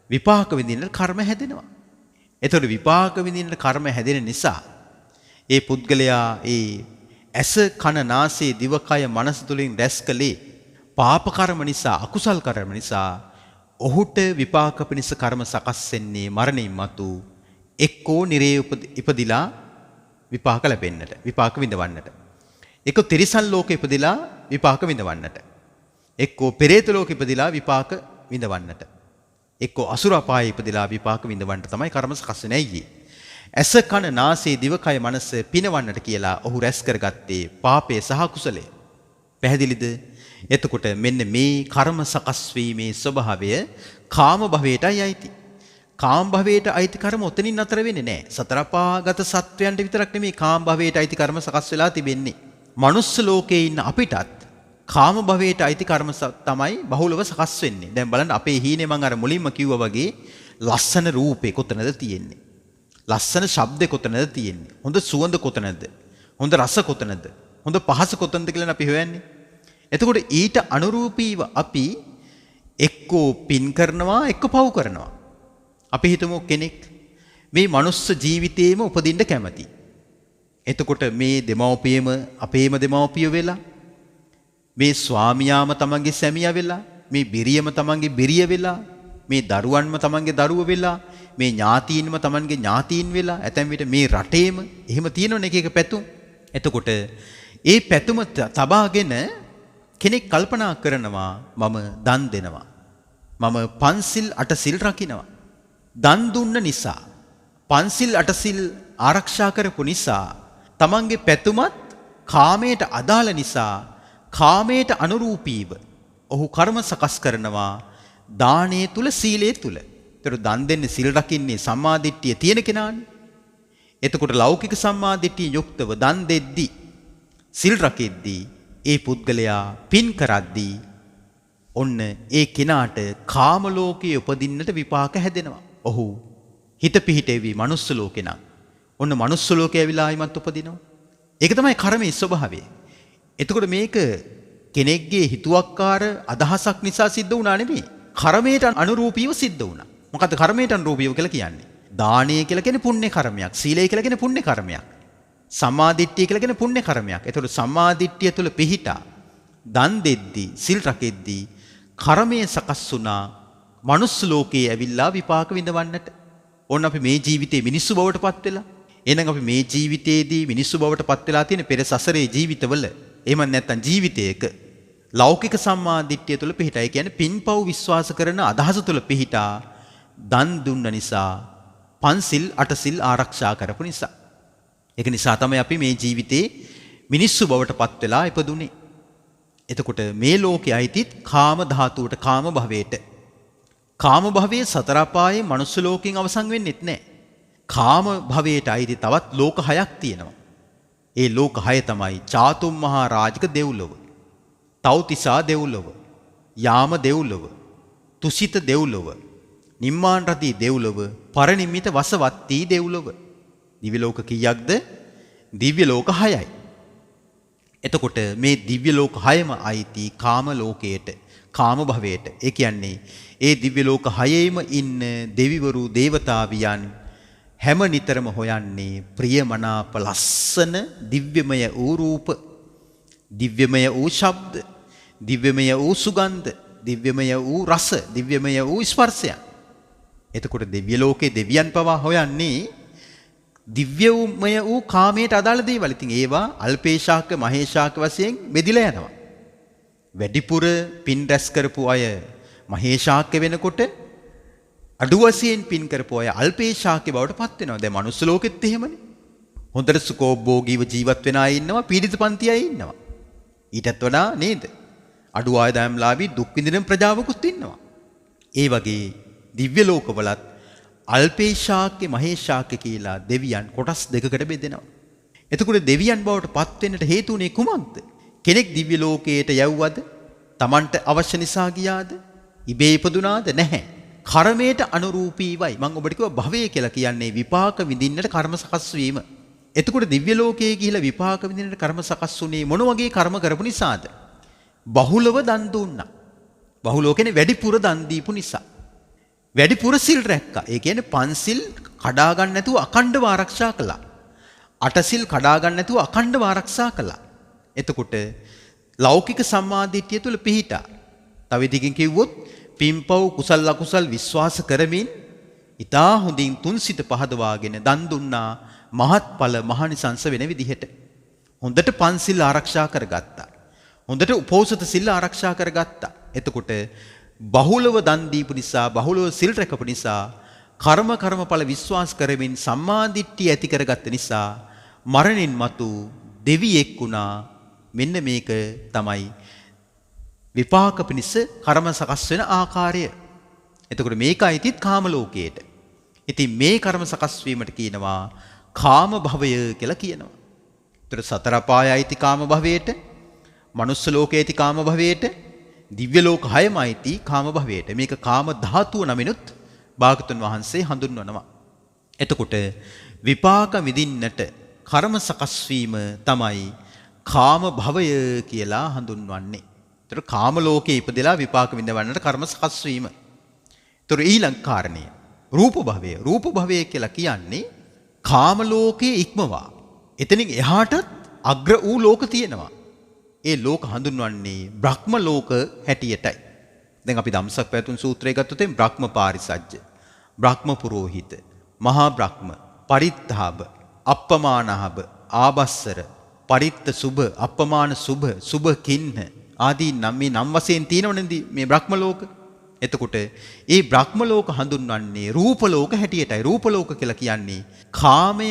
විපාක විඳින්න කර්ම හැදෙනවා. එතකොට විපාක විඳින්න කර්ම හැදෙන නිසා ඒ පුද්ගලයා ඒ ඇස කන නාසය දිවකය මනස තුලින් රැස් කළේ පාප කර්ම නිසා අකුසල් කර්ම නිසා ඔහුට විපාක පිණිස කර්ම සකස් වෙන්නේ මරණින් මතු එක්කෝ නිරේ ඉපදිලා විපාක ලැබෙන්නට විපාක විඳවන්නට එක්කෝ තිරිසන් ලෝකෙ ඉපදිලා විපාක විඳවන්නට එක්කෝ පෙරේත ලෝකෙ ඉපදිලා විපාක විඳවන්නට එක්කෝ අසුර අපායේ ඉපදිලා විපාක විඳවන්නට තමයි කර්ම සකස් වෙන්නේ අයියේ ඇස කන නාසය දිවකය මනස පිනවන්නට කියලා ඔහු රැස් කරගත්තේ පාපය සහ කුසලය පැහැදිලිද එතකොට මෙන්න මේ කර්ම සකස් වීමේ ස්වභාවය කාම භවයටයි අයිති. කාම භවයට අයිති කර්ම ඔතනින් නතර වෙන්නේ නැහැ. සතරපාගත සත්වයන්ට විතරක් නෙමෙයි කාම භවයට අයිති කර්ම සකස් වෙලා තිබෙන්නේ. මනුස්ස ලෝකයේ ඉන්න අපිටත් කාම භවයට අයිති කර්ම තමයි බහුලව සකස් වෙන්නේ. දැන් බලන්න අපේ හීනේ මම අර මුලින්ම කිව්වා වගේ ලස්සන රූපේ කොතනද තියෙන්නේ? ලස්සන ශබ්දේ කොතනද තියෙන්නේ? හොඳ සුවඳ කොතනද? හොඳ රස කොතනද? හොඳ පහස කොතනද කියලා අපි හොයන්නේ. එතකොට ඊට අනුරූපීව අපි එක්කෝ පින් කරනවා එක්කෝ පව් කරනවා. අපි හිතමු කෙනෙක් මේ මනුස්ස ජීවිතේම උපදින්න කැමති. එතකොට මේ දෙමව්පියම අපේම දෙමව්පිය වෙලා මේ ස්වාමියාම තමන්ගේ සැමියා වෙලා මේ බිරියම තමන්ගේ බිරිය වෙලා මේ දරුවන්ම තමන්ගේ දරුව වෙලා මේ ඥාතීන්ම තමන්ගේ ඥාතීන් වෙලා ඇතැම් විට මේ රටේම එහෙම තියෙනවනේ එක එක පැතුම්. එතකොට ඒ පැතුම තබාගෙන කෙනෙක් කල්පනා කරනවා මම දන් දෙනවා. මම පන්සිල් අටසිල් රකින්නවා. දන් දුන්න නිසා පන්සිල් අටසිල් ආරක්ෂා කරපු නිසා තමන්ගේ පැතුමත් කාමයට අදාළ නිසා කාමයට අනුරූපීව ඔහු කර්ම සකස් කරනවා දානයේ තුල සීලයේ තුල. ඒතර දන් දෙන්නේ සිල් රකින්නේ සම්මාදිට්ඨිය තියෙන කෙනානේ. එතකොට ලෞකික සම්මාදිට්ඨිය යුක්තව දන් දෙද්දී සිල් රකිද්දී ඒ පුද්ගලයා පින් කරද්දී ඔන්න ඒ කෙනාට කාම ලෝකයේ උපදින්නට විපාක හැදෙනවා. ඔහු හිත පිහිටෙවි මනුස්ස ලෝකේ නම් ඔන්න මනුස්ස ලෝකේ ඇවිල්ලා ආයිමත් උපදිනවා. ඒක තමයි කර්මයේ ස්වභාවය. එතකොට මේක කෙනෙක්ගේ හිතුවක්කාර අදහසක් නිසා සිද්ධ වුණා නෙමෙයි. කර්මයට අනුරූපීව සිද්ධ වුණා. මොකද්ද කර්මයට අනුරූපීව කියලා කියන්නේ? දානය කියලා කියන්නේ පුණ්‍ය කර්මයක්. සීලය කියලා කියන්නේ පුණ්‍ය කර්මයක්. සම්මාදිට්ඨිය කියලා කියන්නේ පුණ්‍ය කර්මයක්. ඒතකොට සම්මාදිට්ඨිය තුළ පිහිටා දන් දෙද්දී සිල් රැකෙද්දී කර්මයේ සකස් වුණා මනුස්ස ලෝකයේ ඇවිල්ලා විපාක විඳවන්නට. ඕන අපි මේ ජීවිතේ මිනිස්සු බවට පත් වෙලා. එහෙනම් අපි මේ ජීවිතේදී මිනිස්සු බවට පත් වෙලා තියෙන පෙර සසරේ ජීවිතවල එහෙම නැත්නම් ජීවිතයක ලෞකික සම්මාදිට්ඨිය තුළ පිහිටා. ඒ කියන්නේ පින්පව් විශ්වාස කරන අදහස තුළ පිහිටා දන් දුන්න නිසා, පන්සිල් අටසිල් ආරක්ෂා කරපු නිසා. ඒක නිසා තමයි අපි මේ ජීවිතේ මිනිස්සු බවට පත් වෙලා ඉපදුනේ. එතකොට මේ ලෝකයේ අයිතිත් කාම ධාතුවට, කාම භවයට. කාම භවයේ සතර අපායේ මනුස්ස ලෝකෙන් අවසන් වෙන්නෙත් නැහැ. කාම භවයට අයිති තවත් ලෝක 6ක් තියෙනවා. ඒ ලෝක 6 තමයි චාතුම් මහා රාජික දෙව්ලොව, තව්තිසා දෙව්ලොව, යාම දෙව්ලොව, තුසිත දෙව්ලොව, නිම්මාන රදී දෙව්ලොව, පරිනිම්මිත වසවත්තී දෙව්ලොව. දිව්‍ය ලෝක කීයක්ද? දිව්‍ය ලෝක 6යි. එතකොට මේ දිව්‍ය ලෝක 6ම අයිති කාම ලෝකයට, කාම භවයට. ඒ කියන්නේ ඒ දිව්‍ය ලෝක 6ෙම ඉන්න දෙවිවරු, දේවතාවියන් හැම නිතරම හොයන්නේ ප්‍රියමනාප ලස්සන දිව්‍යමය වූ රූප, දිව්‍යමය වූ ශබ්ද, දිව්‍යමය වූ සුගන්ධ, දිව්‍යමය වූ රස, දිව්‍යමය වූ ස්පර්ශයන්. එතකොට දිව්‍ය ලෝකේ දෙවියන් පවා හොයන්නේ දිව්‍යමය වූ කාමයට අදාළ දේවල්. ඉතින් ඒවා අල්පේශාක මහේශාක වශයෙන් බෙදිලා යනවා. වැඩිපුර පින් රැස් කරපු අය මහේශාක වෙනකොට අඩු වශයෙන් පින් කරපු අය අල්පේශාකේ බවට පත් වෙනවා. දැන් මනුස්ස ලෝකෙත් එහෙමනේ. හොඳට සුඛෝභෝගීව ජීවත් වෙන අය ඉන්නවා, පීඩිත පන්ති අය ඉන්නවා. ඊටත් වඩා නේද? අඩු ආදායම්ලාභී දුක් විඳින ප්‍රජාවකුත් ඉන්නවා. ඒ වගේ දිව්‍ය ලෝකවලත් අල්පේශාක්‍ය මහේශාක්‍ය කියලා දෙවියන් කොටස් දෙකකට බෙදෙනවා. එතකොට දෙවියන් බවට පත් වෙන්නට හේතු උනේ කුමක්ද? කෙනෙක් දිව්‍ය ලෝකයට යවුවද? Tamanට අවශ්‍ය නිසා ගියාද? ඉබේ ඉපදුනාද? නැහැ. කර්මයට අනුරූපීවයි. මම ඔබට කිව්වා භවය කියලා කියන්නේ විපාක විඳින්නට කර්ම සකස් වීම. එතකොට දිව්‍ය ලෝකයේ ගිහිලා විපාක විඳින්නට කර්ම සකස් වුණේ මොන වගේ කර්ම කරපු නිසාද? බහුලව දන් දුන්නා. බහුලව කියන්නේ වැඩිපුර දන් දීපු නිසා. වැඩිපුර සිල් රැක්කා. ඒ කියන්නේ පන්සිල් කඩා ගන්න නැතුව අඛණ්ඩව ආරක්ෂා කළා. අටසිල් කඩා ගන්න නැතුව අඛණ්ඩව ආරක්ෂා කළා. එතකොට ලෞකික සම්මාදිට්ඨිය තුල පිහිටා. තව ඉදිකින් කිව්වොත් පින්පව් කුසල් අකුසල් විශ්වාස කරමින් ඊටා හොඳින් තුන්සිත පහදවාගෙන දන් දුන්නා මහත්ඵල මහනිසංස වෙන විදිහට. හොඳට පන්සිල් ආරක්ෂා කරගත්තා. හොඳට උපෝසත සිල් ආරක්ෂා කරගත්තා. එතකොට බහුලව දන් දීපු නිසා, බහුලව සිල් රැකපු නිසා, කර්මඵල විශ්වාස කරමින් සම්මාදිට්ඨිය ඇති කරගත්ත නිසා මරණින් මතු දෙවියෙක් වුණා. මෙන්න මේක තමයි විපාක පිණිස කර්ම සකස් වෙන ආකාරය. එතකොට මේකයිතිත් කාම ලෝකයට. ඉතින් මේ කර්ම සකස් වීමට කියනවා කාම භවය කියලා කියනවා. ඒතර සතර පායයිති කාම භවයට, මනුස්ස ලෝකයේති කාම භවයට, දිව්‍ය ලෝක 6මයිති කාම භවයට. මේක කාම ධාතුව නමිනුත් භාගතුන් වහන්සේ හඳුන්වනවා. එතකොට විපාක විඳින්නට කර්ම සකස් වීම තමයි කාම භවය කියලා හඳුන්වන්නේ. ඒතර කාම ලෝකයේ ඉපදලා විපාක විඳවන්නට කර්ම සකස් වීම. ඒතර ඊළඟ කාරණය රූප භවය. රූප භවය කියලා කියන්නේ කාම ලෝකයේ ඉක්මවා එතනින් එහාටත් අග්‍ර වූ ලෝක තියෙනවා. ඒ ලෝක හඳුන්වන්නේ බ්‍රහ්ම ලෝක හැටියටයි. දැන් අපි ධම්සක් පැතුම් සූත්‍රය ගත්තොත් එම් බ්‍රහ්ම පාරිසජ්ජ, බ්‍රහ්ම පුරෝහිත, මහා බ්‍රහ්ම, පරිත්තාබ, අප්පමානහබ, ආබස්සර, පරිත්ත සුභ, අප්පමාන සුභ, සුභ කින්න ආදී නම් මේ නම් වශයෙන් තියෙනවනේ මේ බ්‍රහ්ම ලෝක. එතකොට ඒ බ්‍රහ්ම ලෝක හඳුන්වන්නේ රූප ලෝක හැටියටයි. රූප ලෝක කියලා කියන්නේ කාමය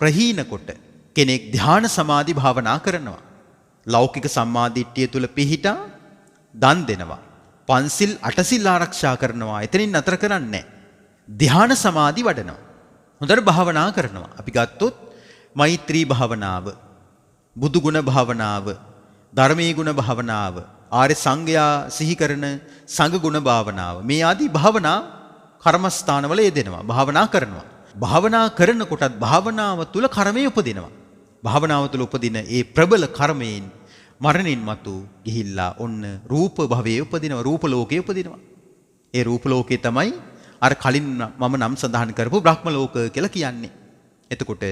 ප්‍රහීන කොට කෙනෙක් ධ්‍යාන සමාධි භාවනා කරනවා. ලෞකික සම්මාදිට්ඨිය තුල පිහිටා දන් දෙනවා. පන්සිල් අටසිල් ආරක්ෂා කරනවා. එතනින් නතර කරන්නේ ධ්‍යාන සමාධි වඩනවා. හොඳට භාවනා කරනවා. අපි ගත්තොත් මෛත්‍රී භාවනාව, බුදු ගුණ භාවනාව, ධර්මී ගුණ භාවනාව, ආර්ය සංඝයා සිහි කරන සංඝ ගුණ භාවනාව, මේ ආදී භාවනා කර්මස්ථානවල යෙදෙනවා. භාවනා කරනවා. භාවනා කරනකොටත් භාවනාව තුල කර්මය උපදිනවා. භාවනාව තුළ උපදින ඒ ප්‍රබල කර්මයෙන් මරණින් මතු ගිහිල්ලා ඔන්න රූප භවයේ උපදිනවා. රූප ලෝකයේ උපදිනවා. ඒ රූප ලෝකේ තමයි අර කලින් මම නම් සඳහන් කරපු බ්‍රහ්ම ලෝක කියලා කියන්නේ. එතකොට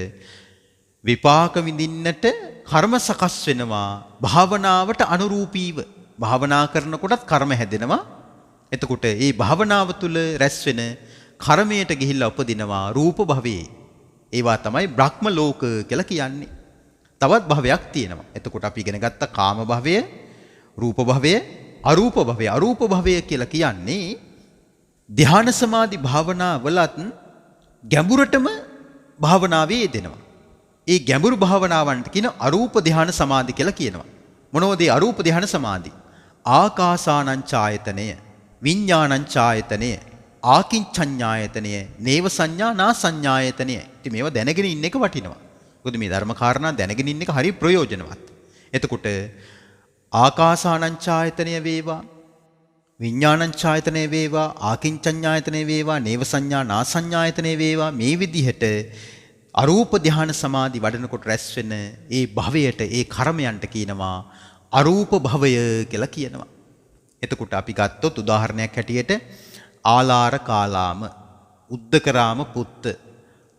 විපාක විඳින්නට කර්ම සකස් වෙනවා භාවනාවට අනුරූපීව. භාවනා කරනකොටත් කර්ම හැදෙනවා. එතකොට මේ භාවනාව තුළ රැස් වෙන කර්මයට ගිහිල්ලා උපදිනවා රූප භවයේ. ඒවා තමයි බ්‍රහ්ම ලෝක කියලා කියන්නේ. තවත් භවයක් තියෙනවා. එතකොට අපි ඉගෙන ගත්ත කාම භවය, රූප භවය, අරූප භවය. අරූප භවය කියලා කියන්නේ ධ්‍යාන සමාධි භාවනාවලත් ගැඹුරටම භාවනාවේ යෙදෙනවා. ඒ ගැඹුරු භාවනාවන්ට කියන අරූප ධ්‍යාන සමාධි කියලා කියනවා. මොනවද ඒ අරූප ධ්‍යාන සමාධි? ආකාසානං ඡායතනය, විඤ්ඤාණං ඡායතනය, ආකින්චඤ්ඤායතනය, නේව සංඥා නා සංඥායතනය. ඉතින් මේවා දැනගෙන ඉන්න එක වටිනවා. මොකද මේ ධර්ම කාරණා දැනගෙන ඉන්න එක හරි ප්‍රයෝජනවත්. එතකොට ආකාසානං ඡායතනය වේවා, විඤ්ඤාණං ඡායතනය වේවා, ආකින්චඤ්ඤායතනය වේවා, නේව සංඥා නා සංඥායතනය වේවා, මේ විදිහට අරූප ධ්‍යාන සමාධි වඩනකොට රැස් වෙන ඒ භවයට, ඒ කර්මයන්ට කියනවා අරූප භවය කියලා කියනවා. එතකොට අපි ගත්තොත් උදාහරණයක් හැටියට ආලාර කාලාම, උද්දකරාම පුත්ත,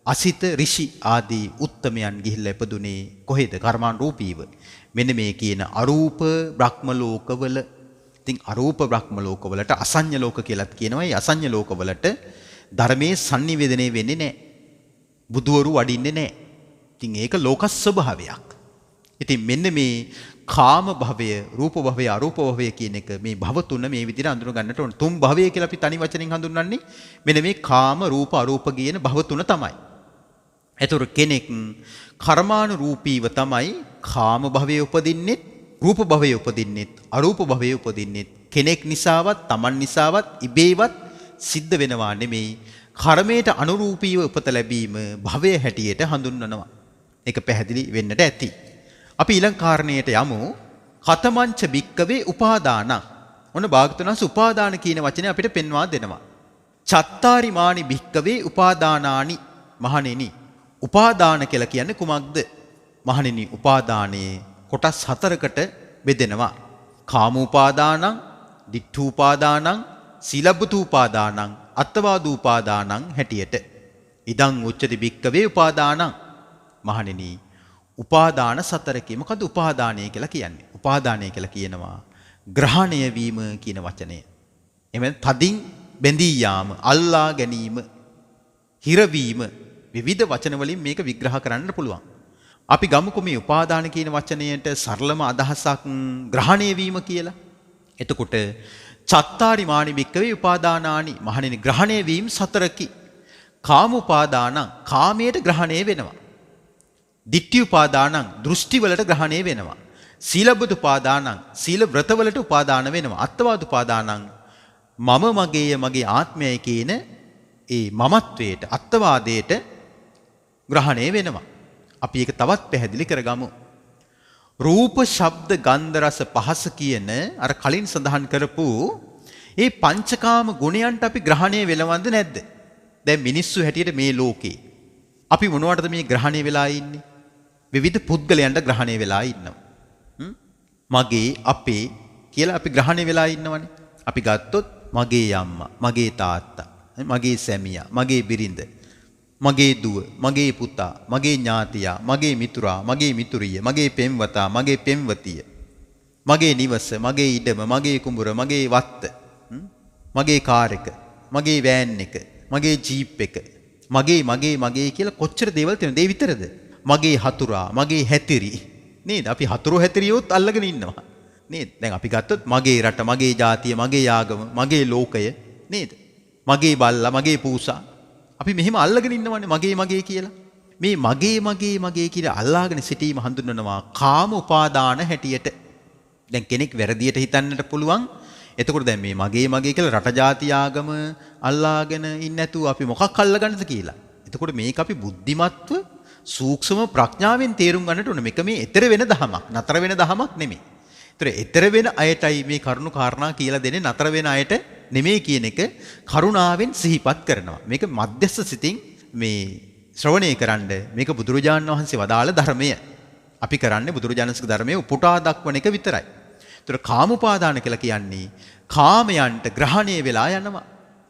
අසිත ඍෂි ආදී උත්තමයන් ගිහිල්ලා ඉපදුනේ කොහෙද? කර්මානුරූපීව. මෙන්න මේ කියන අරූප බ්‍රහ්ම ලෝකවල. ඉතින් අරූප බ්‍රහ්ම ලෝකවලට අසඤ්ඤ ලෝක කියලාත් කියනවා. ඒ අසඤ්ඤ ලෝකවලට ධර්මයේ sannivedanaya වෙන්නේ නැහැ. බුදුවරු වඩින්නේ නැහැ. ඉතින් ඒක ලෝක ස්වභාවයක්. ඉතින් මෙන්න මේ කාම භවය, රූප භවය, අරූප භවය කියන එක මේ භව තුන මේ විදිහට අඳුන ගන්නට ඕන. තුන් භවය කියලා අපි තනි වචනෙන් හඳුන්වන්නේ මෙන්න මේ කාම, රූප, අරූප කියන භව තුන තමයි. ඒතර කෙනෙක් කර්මානුරූපීව තමයි කාම භවයේ උපදින්නෙත්, රූප භවයේ උපදින්නෙත්, අරූප භවයේ උපදින්නෙත්. කෙනෙක් නිසාවත්, Taman නිසාවත්, ඉබේවත් සිද්ධ වෙනවා නෙමෙයි. කර්මයට අනුරූපීව උපත ලැබීම භවය හැටියට හඳුන්වනවා. ඒක පැහැදිලි වෙන්නට ඇති. අපි ඊළඟ කාරණයට යමු. කතමංච භික්කවේ උපාදානං. ඔන්න භාගතුන්ස් උපාදාන කියන වචනේ අපිට පෙන්වා දෙනවා. චත්තාරි මානි භික්කවේ උපාදානානි. මහණෙනි, උපාදාන කියලා කියන්නේ කුමක්ද? මහණෙනි, උපාදානයේ කොටස් හතරකට බෙදෙනවා. කාමෝපාදානං, ditthූපාදානං, සීලබ්බතූපාදානං, අත්තවාදූපාදානං හැටියට. ඉදං උච්චති භික්කවේ උපාදානං. මහණෙනි, උපාදාන සතරකේ මොකද උපාදානය කියලා කියන්නේ? උපාදානය කියලා කියනවා ග්‍රහණය වීම කියන වචනය. එමෙන් තදින් බැඳී යාම, අල්ලා ගැනීම, හිරවීම, විවිධ වචන වලින් මේක විග්‍රහ කරන්න පුළුවන්. අපි ගමුකෝ මේ උපාදාන කියන වචනයට සරලම අදහසක් ග්‍රහණය වීම කියලා. එතකොට චත්තාරි මානි භික්කවේ උපාදානානි. මහණෙනි, ග්‍රහණය වීම සතරකි. කාමෝපාදානං, කාමයට ග්‍රහණය වෙනවා. ditthi උපාදානං, දෘෂ්ටි වලට ග්‍රහණය වෙනවා. සීලබ්බත උපාදානං, සීල ව්‍රත වලට උපාදාන වෙනවා. අත්තවාද උපාදානං, මම මගේය, මගේ ආත්මයයි කියන ඒ මමත්වයට, අත්තවාදයට ග්‍රහණය වෙනවා. අපි ඒක තවත් පැහැදිලි කරගමු. රූප, ශබ්ද, ගන්ධ, රස, පහස කියන අර කලින් සඳහන් කරපු ඒ පංචකාම ගුණයන්ට අපි ග්‍රහණය වෙලවන්ද නැද්ද? දැන් මිනිස්සු හැටියට මේ ලෝකේ අපි මොනවටද මේ ග්‍රහණය වෙලා ඉන්නේ? විවිධ පුද්ගලයන්ට ග්‍රහණය වෙලා ඉන්නවා. මගේ, අපේ කියලා අපි ග්‍රහණය වෙලා ඉන්නවනේ. අපි ගත්තොත් මගේ අම්මා, මගේ තාත්තා, මගේ සැමියා, මගේ බිරිඳ, මගේ දුව, මගේ පුතා, මගේ ඥාතියා, මගේ මිතුරා, මගේ මිතුරිය, මගේ පෙම්වතා, මගේ පෙම්වතිය, මගේ නිවස, මගේ ඉඩම, මගේ කුඹුර, මගේ වත්ත, මගේ කාර් එක, මගේ වෑන් එක, මගේ ජීප් එක, මගේ කියලා කොච්චර දේවල් තියෙනවද? ඒ විතරද? මගේ හතුරා, මගේ හැතිරි. නේද? අපි හතුරු හැතිරියොත් අල්ලගෙන ඉන්නවා. නේද? දැන් අපි ගත්තොත් මගේ රට, මගේ ජාතිය, මගේ ආගම, මගේ ලෝකය, නේද? මගේ බල්ලා, මගේ පූසා. අපි මෙහෙම අල්ලගෙන ඉන්නවනේ මගේ කියලා. මේ මගේ කියලා අල්ලාගෙන සිටීම හඳුන්වනවා කාම උපාදාන හැටියට. දැන් කෙනෙක් වැරදියට හිතන්නට පුළුවන්. එතකොට දැන් මේ මගේ කියලා රට ජාති ආගම අල්ලාගෙන ඉන්නේ නැතුව අපි මොකක් අල්ලගන්නද කියලා. එතකොට මේක අපි බුද්ධිමත්ව සූක්ෂම ප්‍රඥාවෙන් තේරුම් ගන්නට ඕන. මේක මේ ඊතර වෙන දහමක්, නතර වෙන දහමක් නෙමෙයි. ඒතර ඊතර වෙන අයටයි මේ කරුණු කාරණා කියලා දෙන්නේ, නතර වෙන අයට නෙමෙයි කියන එක කරුණාවෙන් සිහිපත් කරනවා. මේක මධ්‍යස්ථ සිතින් මේ ශ්‍රවණය කරන්න මේක බුදුරජාණන් වහන්සේ වදාළ ධර්මය. අපි කරන්නේ බුදුරජාණන්සේගේ ධර්මයේ උපුටා දක්වන එක විතරයි. ඒතර කාමෝපාදාන කියලා කියන්නේ කාමයන්ට ග්‍රහණය වෙලා යනවා.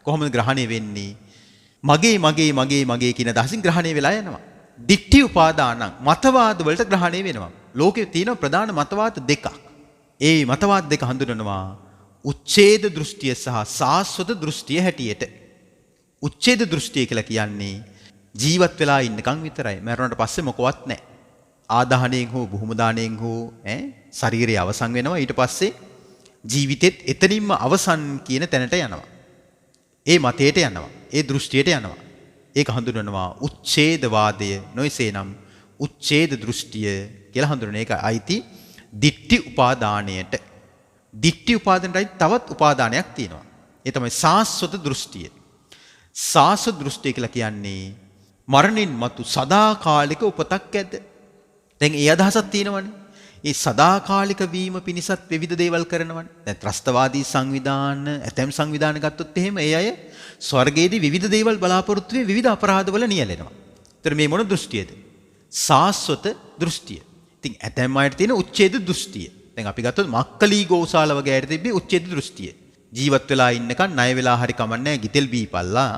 කොහොමද ග්‍රහණය වෙන්නේ? මගේ කියන දහසින් ග්‍රහණය වෙලා යනවා. ditthi උපාදානං, මතවාද වලට ග්‍රහණය වෙනවා. ලෝකේ තියෙන ප්‍රධාන මතවාද දෙකක්. ඒ මතවාද දෙක හඳුනනවා උච්ඡේද දෘෂ්ටිය සහ සාස්වත දෘෂ්ටිය හැටියට. උච්ඡේද දෘෂ්ටිය කියලා කියන්නේ ජීවත් වෙලා ඉන්නකම් විතරයි. මරණයට පස්සේ මොකවත් නැහැ. ආදාහණයෙන් හෝ බුහුම දාණයෙන් හෝ ශරීරය අවසන් වෙනවා. ඊට පස්සේ ජීවිතෙත් එතනින්ම අවසන් කියන තැනට යනවා. ඒ මතයට යනවා. ඒ දෘෂ්ටියට යනවා. ඒක හඳුන්වනවා උච්ඡේදවාදය නොයසේනම් උච්ඡේද දෘෂ්ටිය කියලා හඳුන්වන එක අයිති දිට්ඨි උපාදානයට. දිට්ඨි උපාදානයයි තවත් උපාදානයක් තියෙනවා. ඒ තමයි සාස්වත දෘෂ්ටිය. සාස්වත දෘෂ්ටිය කියලා කියන්නේ මරණින් මතු සදාකාලික උපතක් ඇද්ද? දැන් ඒ අදහසක් තියෙනවනේ. ඒ සදාකාලික වීම පිණිසත් විවිධ දේවල් කරනවනේ. දැන් ත්‍රස්තවාදී සංවිධාන, ඇතැම් සංවිධාන ගත්තොත් එහෙම ඒ අය ස්වර්ගයේදී විවිධ දේවල් බලාපොරොත්තු වෙ විවිධ අපරාධවල නියැලෙනවා. ඒතර මේ මොන දෘෂ්ටියද? සාස්වත දෘෂ්ටිය. ඉතින් ඇතැම් අයට තියෙන උච්ඡේද දෘෂ්ටිය. දැන් අපි ගත්තොත් මක්කලි ගෝසාල වගේ අයට තිබ්බේ උච්ඡේද දෘෂ්ටිය. ජීවත් වෙලා ඉන්නකන් ණය වෙලා හරි කමන්නේ ගිතෙල් බීපල්ලා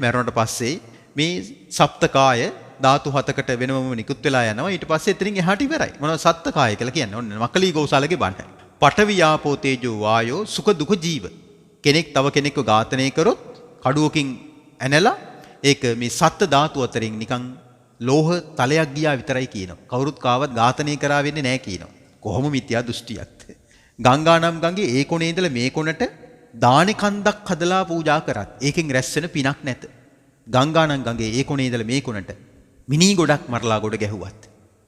මැරුණට පස්සේ මේ සප්තකාය ධාතු හතකට වෙනම නිකුත් වෙලා යනවා. ඊට පස්සේ එතනින් එහාට ඉවරයි. මොනවද සත්ත්කාය කියලා කියන්නේ? ඔන්න මක්කලි ගෝසාලගේ බණ. පඨවි ආපෝ තේජෝ වායෝ සුඛ දුක ජීව. කෙනෙක් තව කෙනෙක්ව ඝාතනය කරොත් කඩුවකින් ඇනලා ඒක මේ සත්ත්ව ධාතු අතරින් නිකන් ලෝහ තලයක් ගියා විතරයි කියනවා. කවුරුත් කාවත් ඝාතනය කරා වෙන්නේ නැහැ කියනවා. කොහොම මිත්‍යා දෘෂ්ටියක්ද? ගංගානම් ගඟේ ඒ කොනේ ඉඳලා මේ කොනට දානේ කන්දක් හදලා පූජා කරත් ඒකෙන් රැස් වෙන පිනක් නැත. ගංගානම් ගඟේ ඒ කොනේ ඉඳලා මේ කොනට මිනි ගොඩක් මරලා ගොඩ ගැහුවත්,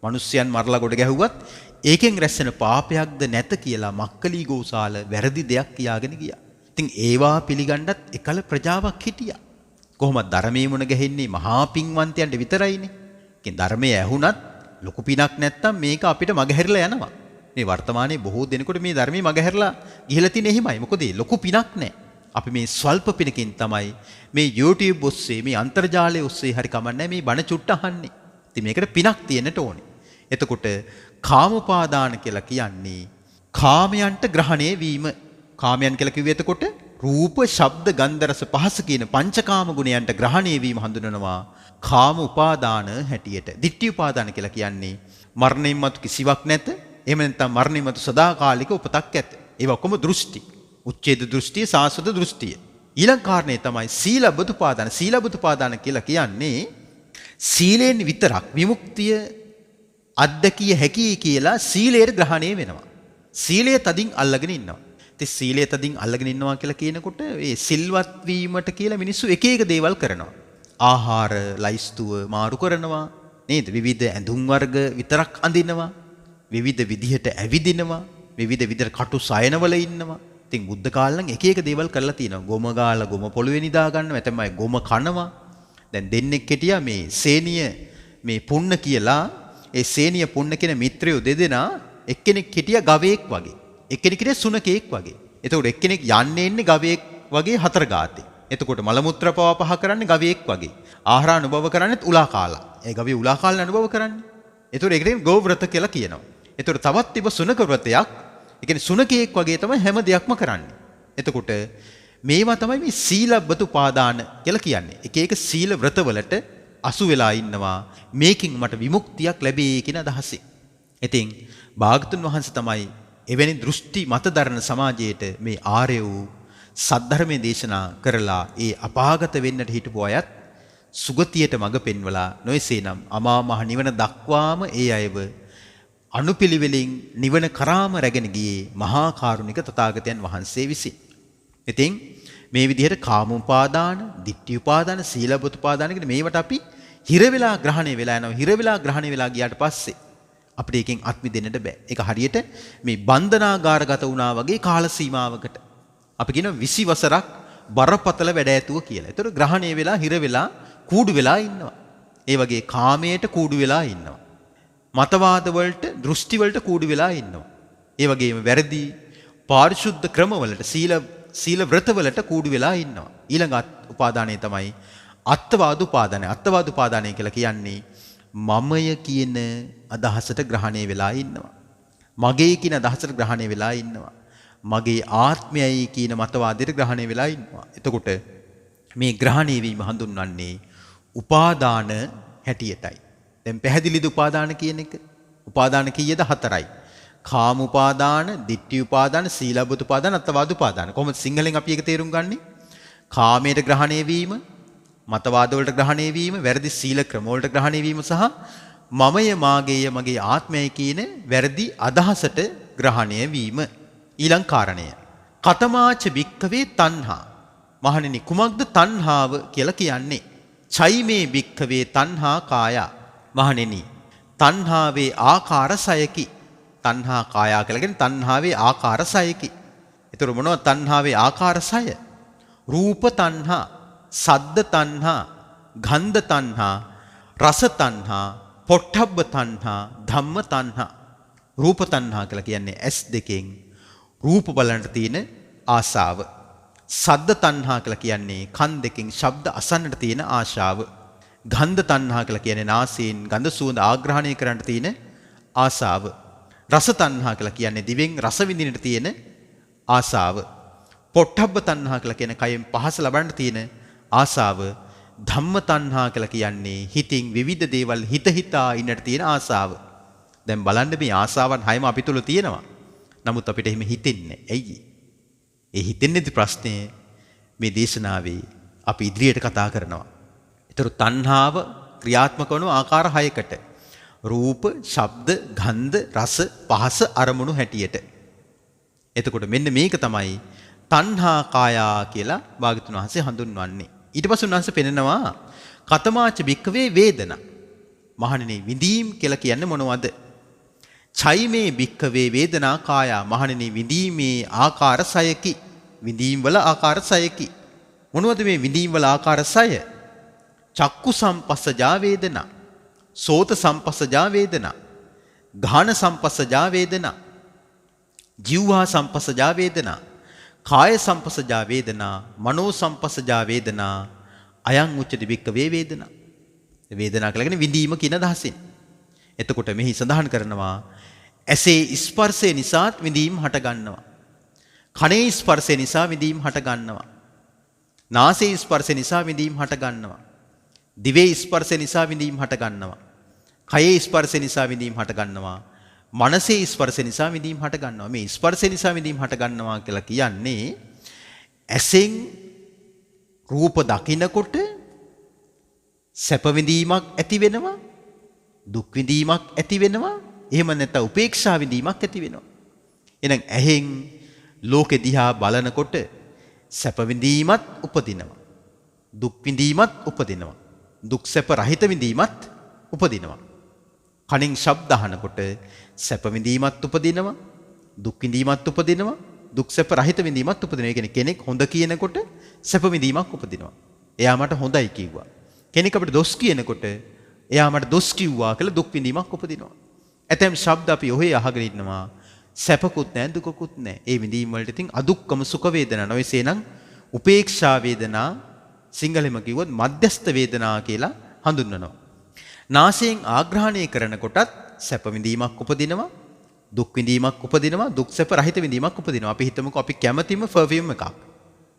මිනිස්යන් මරලා ගොඩ ගැහුවත් ඒකෙන් රැස් වෙන පාපයක්ද නැත කියලා මක්කලි ගෝසාල වැරදි දෙයක් කියාගෙන ගියා. ඉතින් ඒවා පිළිගන්නත් එකල ප්‍රජාවක් හිටියා. කොහොමද ධර්මයේ මුණ ගැහෙන්නේ මහා පින්වන්තයන්ට විතරයිනේ. ඉතින් ධර්මයේ ඇහුණත් ලොකු පිනක් නැත්තම් මේක අපිට මගහැරලා යනවා. මේ වර්තමානයේ බොහෝ දෙනෙකුට මේ ධර්මයේ මගහැරලා ගිහිලා තියෙන එහෙමයි. මොකද ලොකු පිනක් නැහැ. අපි මේ ස්වල්ප පිනකින් තමයි මේ YouTube ඔස්සේ මේ අන්තර්ජාලය ඔස්සේ හරි කමන්නේ මේ බණ චුට්ට අහන්නේ. ඉතින් මේකට පිනක් තියෙන්නට ඕනේ. එතකොට කාමෝපාදාන කියලා කියන්නේ කාමයන්ට ග්‍රහණය වීම. කාමයන් කියලා කිව්වේ එතකොට රූප, ශබ්ද, ගන්ධ, රස, පහස කියන පංචකාම ගුණයන්ට ග්‍රහණය වීම හඳුනනවා කාම උපාදාන හැටියට. ditthi උපාදාන කියලා කියන්නේ මරණයන් මතු කිසිවක් නැත. එහෙම නැත්නම් මරණයන් මතු සදාකාලික උපතක් ඇත. ඒක ඔක්කොම දෘෂ්ටි. උච්ඡේද දෘෂ්ටිය, සාස්වත දෘෂ්ටිය. ඊළඟ කාරණේ තමයි සීලබ්බත උපාදාන. සීලබ්බත උපාදාන කියලා කියන්නේ සීලෙන් විතරක් විමුක්තිය අත්දැකිය හැකි කියලා සීලයට ග්‍රහණය වෙනවා. සීලය තදින් අල්ලගෙන ඉන්නවා. ඉතින් සීලය තදින් අල්ලගෙන ඉන්නවා කියලා කියනකොට ඒ සිල්වත් වීමට කියලා මිනිස්සු එක එක දේවල් කරනවා. ආහාර ලයිස්තුව මාරු කරනවා නේද? විවිධ ඇඳුම් වර්ග විතරක් අඳිනවා. විවිධ විදිහට ඇවිදිනවා. විවිධ විදිහට කටු සයනවල ඉන්නවා. ඉතින් බුද්ධ කාලේ නම් එක එක දේවල් කරලා තිනවා. ගොම ගාලා ගොම පොළවේ නිදා ගන්නවා. එතෙමයි ගොම කනවා. දැන් දෙන්නෙක් හිටියා මේ සේනිය මේ පුන්න කියලා. ඒ සේනිය පුන්න කියන මිත්‍රයෝ දෙදෙනා එක්කෙනෙක් හිටියා ගවයෙක් වගේ. එක්කෙනෙක් හිටියා සුනකෙක් වගේ. එතකොට එක්කෙනෙක් යන්නේ ඉන්නේ ගවයෙක් වගේ හතර ගාතේ. එතකොට මල මුත්‍රා පවා පහ කරන්නේ ගවයෙක් වගේ. ආහාර අනුභව කරන්නේත් උලා කාලා. ඒ ගවය උලා කාලා අනුභව කරන්නේ. එතකොට ඒකට ගෝ ව්‍රත කියලා කියනවා. එතකොට තවත් තිබ්බ සුනක ව්‍රතයක්. ඒ කියන්නේ සුනකෙක් වගේ තමයි හැම දෙයක්ම කරන්නේ. එතකොට මේවා තමයි මේ සීලබ්බත උපාදාන කියලා කියන්නේ. එක එක සීල ව්‍රතවලට අසු වෙලා ඉන්නවා. මේකින් මට විමුක්තියක් ලැබෙයි කියන අදහසින්. ඉතින් භාගතුන් වහන්සේ තමයි එවැනි දෘෂ්ටි මත දරන සමාජයට මේ ආර්ය වූ සද්ධර්මයේ දේශනා කරලා ඒ අපාගත වෙන්නට හිටපු අයත් සුගතියට මඟ පෙන්වලා නොයසේනම් අමා මහ නිවන දක්වාම ඒ අයව අනුපිළිවෙලින් නිවන කරාම රැගෙන ගියේ මහා කාරුණික තථාගතයන් වහන්සේ විසින්. ඉතින් මේ විදිහට කාමෝපාදාන, ditthi උපාදාන, සීලබ්බත උපාදාන කියන මේවට අපි හිර වෙලා ග්‍රහණය වෙලා යනවා. හිර වෙලා ග්‍රහණය වෙලා ගියාට පස්සේ අපිට එකෙන් අත් මිදෙන්නට බෑ. ඒක හරියට මේ බන්ධනාගාරගත වුණා වගේ කාල සීමාවකට. අපි කියන 20 වසරක් බරපතල වැඩ ඇතුව කියලා. ඒතර ග්‍රහණය වෙලා හිර වෙලා කූඩු වෙලා ඉන්නවා. ඒ වගේ කාමයට කූඩු වෙලා ඉන්නවා. මතවාද වලට, දෘෂ්ටි වලට කූඩු වෙලා ඉන්නවා. ඒ වගේම වැරදි පාරිශුද්ධ ක්‍රමවලට, සීල ව්‍රත වලට කූඩු වෙලා ඉන්නවා. ඊළඟ උපාදානය තමයි අත්වාද උපාදානය. අත්වාද උපාදානය කියලා කියන්නේ මමය කියන අදහසට ග්‍රහණය වෙලා ඉන්නවා. මගේ කියන අදහසට ග්‍රහණය වෙලා ඉන්නවා. මගේ ආත්මයයි කියන මතවාදයට ග්‍රහණය වෙලා ඉන්නවා. එතකොට මේ ග්‍රහණය වීම හඳුන්වන්නේ උපාදාන හැටියටයි. දැන් පැහැදිලිද උපාදාන කියන එක? උපාදාන කීයද? 4යි. කාම උපාදාන, ditthi උපාදාන, සීලබ්බත උපාදාන, අත්වාද උපාදාන. කොහොමද සිංහලෙන් අපි ඒක තේරුම් ගන්නේ? කාමයට ග්‍රහණය වීම, මතවාද වලට ග්‍රහණය වීම, වැරදි සීල ක්‍රම වලට ග්‍රහණය වීම සහ මමය, මාගේය, මගේ ආත්මයයි කියන වැරදි අදහසට ග්‍රහණය වීම. ඊළඟ කාරණය. කතමාච භික්ඛවේ තණ්හා. මහණෙනි කුමක්ද තණ්හාව කියලා කියන්නේ? චෛමේ භික්ඛවේ තණ්හා කායා. මහණෙනි තණ්හාවේ ආකාර 6කි. තණ්හා කායා කියලා කියන්නේ තණ්හාවේ ආකාර 6කි. ඒතර මොනවද තණ්හාවේ ආකාර 6? රූප තණ්හා, සද්ද තණ්හා, ගන්ධ තණ්හා, රස තණ්හා, පොට්ටබ්බ තණ්හා, ධම්ම තණ්හා. රූප තණ්හා කියලා කියන්නේ ඇස් දෙකෙන් රූප බලන්නට තියෙන ආසාව. සද්ද තණ්හා කියලා කියන්නේ කන් දෙකෙන් ශබ්ද අසන්නට තියෙන ආශාව. ගන්ධ තණ්හා කියලා කියන්නේ නාසයෙන් ගඳ සුවඳ ආග්‍රහණය කරන්නට තියෙන ආසාව. රස තණ්හා කියලා කියන්නේ දිවෙන් රස විඳින්නට තියෙන ආසාව. පොට්ටබ්බ තණ්හා කියලා කියන්නේ කයෙන් පහස ලබන්නට තියෙන ආසාව. ධම්ම තණ්හා කියලා කියන්නේ හිතින් විවිධ දේවල් හිතා ඉන්නට තියෙන ආසාව. දැන් බලන්න මේ ආසාවන් හැම අපි තුල තියෙනවා. නමුත් අපිට එහෙම හිතෙන්නේ ඇයි? ඒ හිතෙන්නේ ප්‍රශ්නේ මේ දේශනාවේ අපි ඉදිරියට කතා කරනවා. ඒතර තණ්හාව ක්‍රියාත්මක වන ආකාර 6කට. රූප, ශබ්ද, ගන්ධ, රස, පහස අරමුණු හැටියට. එතකොට මෙන්න මේක තමයි තණ්හා කායා කියලා භාග්‍යතුන් වහන්සේ හඳුන්වන්නේ. ඊට පස්සේ උන්වහන්සේ පෙන්නනවා කතමාච භික්ඛවේ වේදනා. මහණෙනි විඳීම් කියලා කියන්නේ මොනවද? චෛමේ භික්ඛවේ වේදනා කායා. මහණෙනි විඳීමේ ආකාර 6කි. විඳීම් වල ආකාර 6කි. මොනවද මේ විඳීම් වල ආකාර 6? චක්කු සම්පස්සජා වේදනා, සෝත සම්පස්සජා වේදනා, ගාහන සම්පස්සජා වේදනා, ජීවහා සම්පස්සජා වේදනා, කාය සම්පස්සජා වේදනා, මනෝ සම්පස්සජා වේදනා, අයං උච්චති භික්ඛවේ වේදනා. වේදනා කියලා කියන්නේ විඳීම කියන අදහසින්. එතකොට මෙහි සඳහන් කරනවා ඇසේ ස්පර්ශය නිසාත් විඳීම් හට ගන්නවා. කනේ ස්පර්ශය නිසා විඳීම් හට ගන්නවා. නාසයේ ස්පර්ශය නිසා විඳීම් හට ගන්නවා. දිවේ ස්පර්ශය නිසා විඳීම් හට ගන්නවා. කයේ ස්පර්ශය නිසා විඳීම් හට ගන්නවා. මනසේ ස්පර්ශය නිසා විඳීම් හට ගන්නවා. මේ ස්පර්ශය නිසා විඳීම් හට ගන්නවා කියලා කියන්නේ ඇසෙන් රූප දකිනකොට සැප විඳීමක් ඇති වෙනවා, දුක් විඳීමක් ඇති වෙනවා, එහෙම නැත්නම් උපේක්ෂා විඳීමක් ඇති වෙනවා. එහෙනම් ඇහෙන් ලෝකෙ දිහා බලනකොට සැප විඳීමත් උපදිනවා, දුක් විඳීමත් උපදිනවා, දුක් සැප රහිත විඳීමත් උපදිනවා. කනින් ශබ්ද අහනකොට සැප විඳීමත් උපදිනවා, දුක් විඳීමත් උපදිනවා, දුක් සැප රහිත විඳීමත් උපදිනවා. ඒ කියන්නේ කෙනෙක් හොඳ කියනකොට සැප විඳීමක් උපදිනවා. එයා මට හොඳයි කිව්වා. කෙනෙක් අපිට දොස් කියනකොට එයා මට දොස් කිව්වා කියලා දුක් විඳීමක් උපදිනවා. ඇතැම් ශබ්ද අපි ඔහේ අහගෙන ඉන්නවා. සැපකුත් නැහැ දුකකුත් නැහැ. ඒ විඳීම් වලට ඉතින් අදුක්කම සුඛ වේදනා නොවේසේනම් උපේක්ෂා වේදනා සිංහලෙම කිව්වොත් මධ්‍යස්ථ වේදනා කියලා හඳුන්වනවා. නාසයෙන් ආග්‍රහණය කරනකොටත් සැප විඳීමක් උපදිනවා, දුක් විඳීමක් උපදිනවා, දුක් සැප රහිත විඳීමක් උපදිනවා. අපි හිතමුකෝ අපි කැමතිම පර්ෆියුම් එකක්.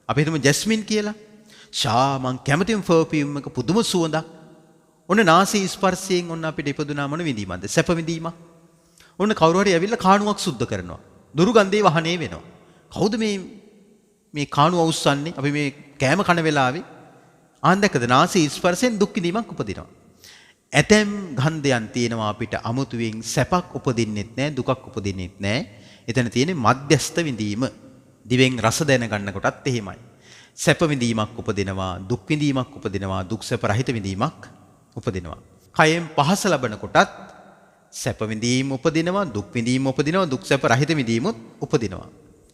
අපි හිතමු ජැස්මින් කියලා. මං කැමතිම පර්ෆියුම් එක පුදුම සුවඳක්. ඔන්න නාසී ස්පර්ශයෙන් ඔන්න අපිට ඉපදුනා මොන විඳීමක්ද? සැප විඳීමක්. ඔන්න කවුරු හරි ඇවිල්ලා කාණුවක් සුද්ධ කරනවා. දුර්ගන්ධේ වහනේ වෙනවා. කවුද මේ කාණුව උස්සන්නේ? අපි මේ කෑම කන වෙලාවේ ආන්දකද නාසී ස්පර්ශයෙන් දුක් විඳීමක් උපදිනවා. ඇතැම් ගන්ධයන් තියෙනවා අපිට අමුතුවෙන් සැපක් උපදින්නෙත් නැහැ, දුකක් උපදින්නෙත් නැහැ. එතන තියෙන්නේ මධ්‍යස්ථ විඳීම. දිවෙන් රස දැන ගන්නකොටත් එහෙමයි. සැප විඳීමක් උපදිනවා, දුක් විඳීමක් උපදිනවා, දුක් සැප රහිත විඳීමක් උපදිනවා. කයෙන් පහස ලබන කොටත් සැප විඳීම උපදිනවා, දුක් විඳීම උපදිනවා, දුක් සැප රහිත විඳීමුත් උපදිනවා.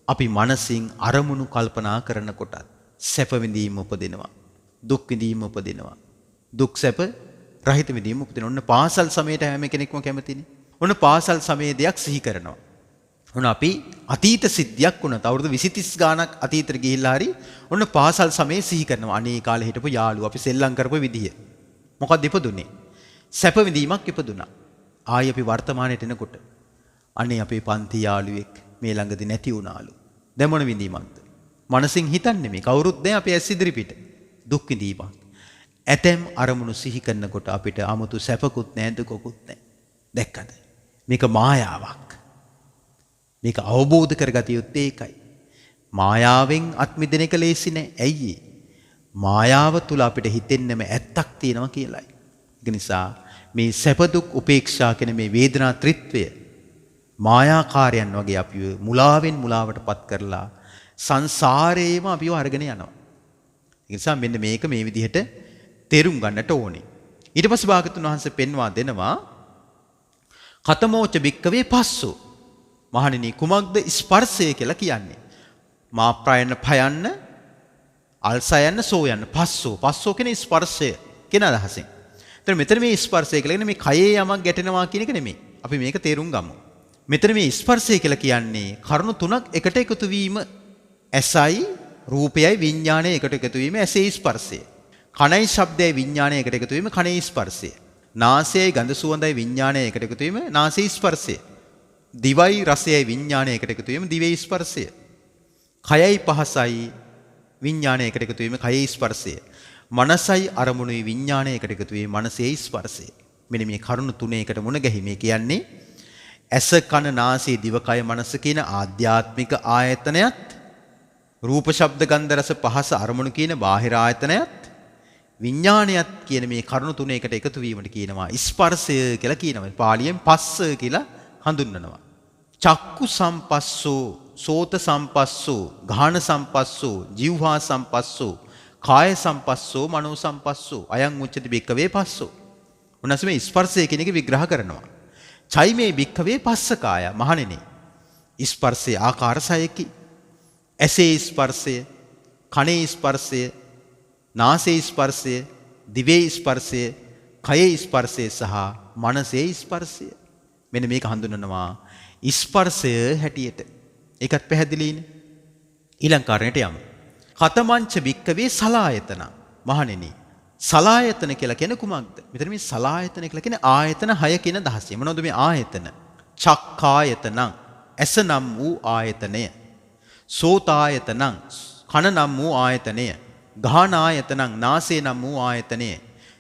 අපි මනසින් අරමුණු කල්පනා කරන කොටත් සැප විඳීම උපදිනවා, දුක් විඳීම උපදිනවා, දුක් සැප රහිත විඳීම උපදිනවා. ඔන්න පාසල් සමයට හැම කෙනෙක්ම කැමතිනේ. ඔන්න පාසල් සමයේ දෙයක් සිහි කරනවා. ඔන්න අපි අතීත සිද්ධියක් වුණත් අවුරුදු 20 30 ගාණක් අතීතෙට ගිහිල්ලා හරි ඔන්න පාසල් සමයේ සිහි කරනවා. අනේ කාලේ හිටපු යාළුවා අපි සෙල්ලම් කරපු විදිය. මොකක්ද ඉපදුනේ? සැප විඳීමක් ඉපදුනා. ආයි අපි වර්තමානයට එනකොට අනේ අපේ පන්ති යාළුවෙක් මේ ළඟදී නැති වුණාලු. දැන් මොන විඳීමක්ද? මනසින් හිතන්නේ මේ කවුරුත් දැන් අපේ ඇස් ඉදිරි පිට. දුක් විඳීමක්. ඇතැම් අරමුණු සිහි කරනකොට අපිට 아무තු සැපකුත් නැහැ දුකකුත් නැහැ. දැක්කද? මේක මායාවක්. මේක අවබෝධ කරගත යුත්තේ ඒකයි. මායාවෙන් අත්මිදෙන එක ලේසි නෑ. ඇයි? මායාව තුල අපිට හිතෙන්නම ඇත්තක් තියෙනවා කියලායි. ඒ නිසා මේ සැප දුක් උපේක්ෂා කියන මේ වේදනා ත්‍රිත්වය මායාකාරයන් වගේ අපිව මුලාවෙන් මුලාවටපත් කරලා සංසාරේම අපිව අරගෙන යනවා. ඒ නිසා මෙන්න මේක මේ විදිහට තේරුම් ගන්නට ඕනේ. ඊට පස්සේ භාගතුන් වහන්සේ පෙන්වා දෙනවා කතමෝච භික්කවේ පස්සෝ. මහණෙනි කුමක්ද ස්පර්ශය කියලා කියන්නේ? මා ප්‍රයන්න භයන්න අල්සයන්න සෝයන්න පස්සෝ කියන ස්පර්ශය කියන අදහසෙන්. එතන මෙතන මේ ස්පර්ශය කියලා කියන්නේ මේ කයේ යමක් ගැටෙනවා කියන එක නෙමෙයි. අපි මේක තේරුම් ගමු. මෙතන මේ ස්පර්ශය කියලා කියන්නේ කරුණු තුනක් එකට එකතු වීම. ඇසයි රූපයයි විඥානයයි එකට එකතු වීම ඇසේ ස්පර්ශය. කනයි ශබ්දයයි විඥානයයි එකට එකතු වීම කනේ ස්පර්ශය. නාසයයි ගඳ සුවඳයි විඥානයයි එකට එකතු වීම නාසයේ ස්පර්ශය. දිවයි රසයයි විඥානයයි එකට එකතු වීම දිවේ ස්පර්ශය. කයයි පහසයි විඥානයයි එකට එකතු වීම කයේ ස්පර්ශය. මනසයි අරමුණුයි විඥානයයි එකට එකතු වීම මනසේ ස්පර්ශය. මෙන්න මේ කරුණු තුන එකට මුණ ගැහිමේ කියන්නේ ඇස කන නාසය දිවකය මනස කියන ආධ්‍යාත්මික ආයතනයත් රූප ශබ්ද ගන්ධ රස පහස අරමුණු කියන බාහිර ආයතනයත් විඥානයත් කියන මේ කරුණු තුන එකට එකතු වීමට කියනවා ස්පර්ශය කියලා කියනවා. පාලියෙන් පස්ස කියලා හඳුන්වනවා. චක්කු සම්පස්සෝ සෝත සම්පස්සෝ ගාහන සම්පස්සෝ જીවහා සම්පස්සෝ කාය සම්පස්සෝ මනෝ සම්පස්සෝ අයං උච්චති භික්කවේ පස්සෝ. උනස් මේ ස්පර්ශය කියන එක විග්‍රහ කරනවා. චෛමේ භික්කවේ පස්සකාය මහණෙනි ස්පර්ශයේ ආකාර 6කි. ඇසේ ස්පර්ශය, කනේ ස්පර්ශය, නාසයේ ස්පර්ශය, දිවේ ස්පර්ශය, කයේ ස්පර්ශය සහ මනසේ ස්පර්ශය. මෙන්න මේක හඳුන්වනවා ස්පර්ශය හැටියට. ඒකත් පැහැදිලිනේ. ඊළඟ කාරණයට යමු. කතමංච භික්කවේ සලායතන. මහණෙනි සලායතන කියලා කියන්නේ කුමක්ද? මෙතන මේ සලායතන කියලා කියන්නේ ආයතන 6 කියන දහසෙ. මොනවද මේ ආයතන? චක්කායතනං ඇස නම් වූ ආයතනය. සෝතායතනං කන නම් වූ ආයතනය. ගාහනායතනං නාසය නම් වූ ආයතනය.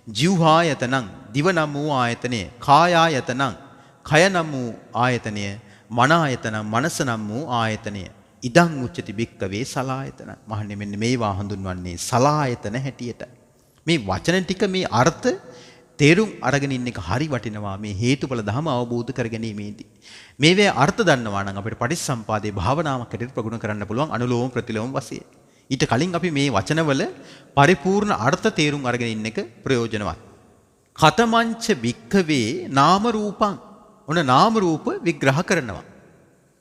જીවහායතනං දිව නම් වූ ආයතනය. කායායතනං කය නම් වූ ආයතනය. මනායතනං මනස නම් වූ ආයතනය. ඉදං උච්චති භික්කවේ සලායතන. මහන්නේ මෙන්න මේවා හඳුන්වන්නේ සලායතන හැටියට. මේ වචන ටික මේ අර්ථ තේරුම් අරගෙන ඉන්න එක හරි වටිනවා මේ හේතුඵල ධම අවබෝධ කරගැනීමේදී. මේවේ අර්ථ දන්නවා නම් අපිට පටිච්චසම්පාදයේ භාවනාවක් හැටියට ප්‍රගුණ කරන්න පුළුවන් අනුලෝම ප්‍රතිලෝම වශයෙන්. ඊට කලින් අපි මේ වචනවල පරිපූර්ණ අර්ථ තේරුම් අරගෙන ඉන්න එක ප්‍රයෝජනවත්. කතමංච භික්ඛවේ නාම රූපං. ඔන්න නාම රූප විග්‍රහ කරනවා.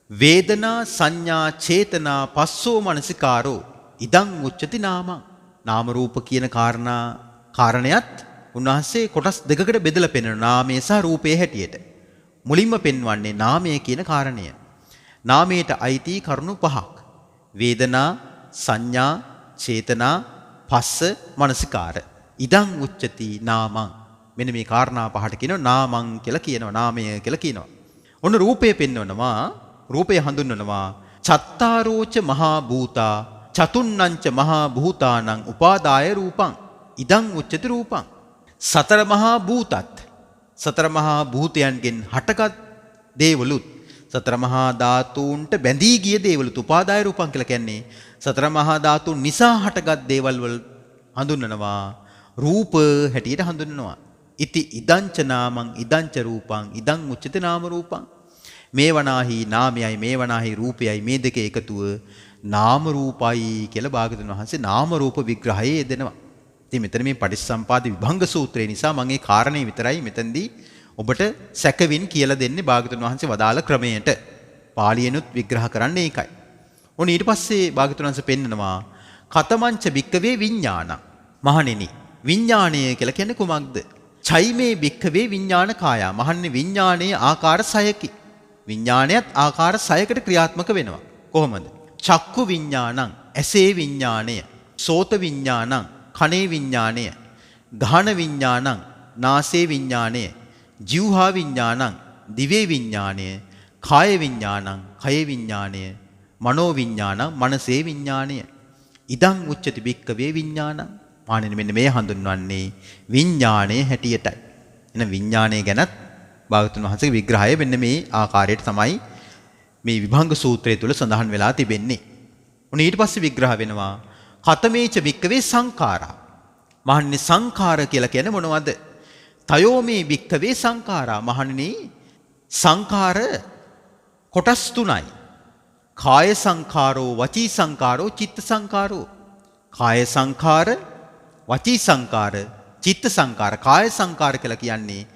වේදනා සංඥා චේතනා පස්සෝ මනසිකාරෝ ඉදං උච්චති නාමං. නාම රූප කියන කාරණයත් උන්වහන්සේ කොටස් දෙකකට බෙදලා පෙන්වන නාමය සහ රූපය හැටියට. මුලින්ම පෙන්වන්නේ නාමය කියන කාරණය. නාමයට අයිති කරුණු පහක්. වේදනා, සංඥා, චේතනා, පස්ස, මනසිකාර. ඉදං උච්චති නාමං. මෙන්න මේ කාරණා පහට කියනවා නාමං කියලා කියනවා. නාමය කියලා කියනවා. ඔන්න රූපය පෙන්වනවා. රූපය හඳුන්වනවා චත්තාරෝච මහා භූතා චතුන්නංච මහා භූතානං උපාදාය රූපං. ඉදං උච්චති රූපං. සතර මහා භූතත් සතර මහා භූතයන්ගෙන් හටගත් දේවලුත් සතර මහා ධාතුන්ට බැඳී ගිය දේවලුත් උපාදාය රූපං කියලා කියන්නේ සතර මහා ධාතුන් නිසා හටගත් දේවල් වල හඳුන්වනවා රූප හැටියට හඳුන්වනවා. ඉති ඉදංච නාමං ඉදංච රූපං ඉදං උච්චති නාම රූපං. මේ වනාහි නාමයයි මේ වනාහි රූපයයි මේ දෙක එකතුව නාම රූපයි කියලා භාගතුන් වහන්සේ නාම රූප විග්‍රහයේ යෙදෙනවා. ඉතින් මෙතන මේ පටිච්චසම්පාද විභංග සූත්‍රය නිසා මම මේ කාරණේ විතරයි මෙතෙන්දී ඔබට සැකවින් කියලා දෙන්නේ භාගතුන් වහන්සේ වදාළ ක්‍රමයට. පාලියෙනුත් විග්‍රහ කරන්නේ ඒකයි. ඔන්න ඊට පස්සේ භාගතුන් වහන්සේ පෙන්නනවා කතමංච භික්කවේ විඥාන. මහණෙනි විඥාණය කියලා කියන්නේ කුමක්ද? චෛමේ භික්කවේ විඥාන කායා. මහන්නේ විඥානයේ ආකාර 6කි. විඥානයත් ආකාර 6කට ක්‍රියාත්මක වෙනවා. කොහොමද? චක්කු විඥානං ඇසේ විඥාණය, සෝත විඥානං කනේ විඥාණය, ගාහන විඥානං නාසේ විඥාණය, જીවහා විඥානං දිවේ විඥාණය, කාය විඥානං කය විඥාණය, මනෝ විඥානං මනසේ විඥාණය. ඉදං උච්චති භික්කවේ විඥානං. මානෙ මෙන්න මේ හඳුන්වන්නේ විඥාණය හැටියටයි. එන විඥාණය ගැනත් භාගතුන් වහන්සේගේ විග්‍රහය මෙන්න මේ ආකාරයට තමයි මේ විභංග සූත්‍රය තුල සඳහන් වෙලා තිබෙන්නේ. උන් ඊට පස්සේ විග්‍රහ වෙනවා කතමේච භික්කවේ සංඛාරා. මහන්නේ සංඛාර කියලා කියන්නේ මොනවද? තයෝ මේ භික්කවේ සංඛාරා. මහන්නේ සංඛාර කොටස් තුනයි. කාය සංඛාරෝ, වචී සංඛාරෝ, චිත්ත සංඛාරෝ. කාය සංඛාර, වචී සංඛාර, චිත්ත සංඛාර. කාය සංඛාර කියලා කියන්නේ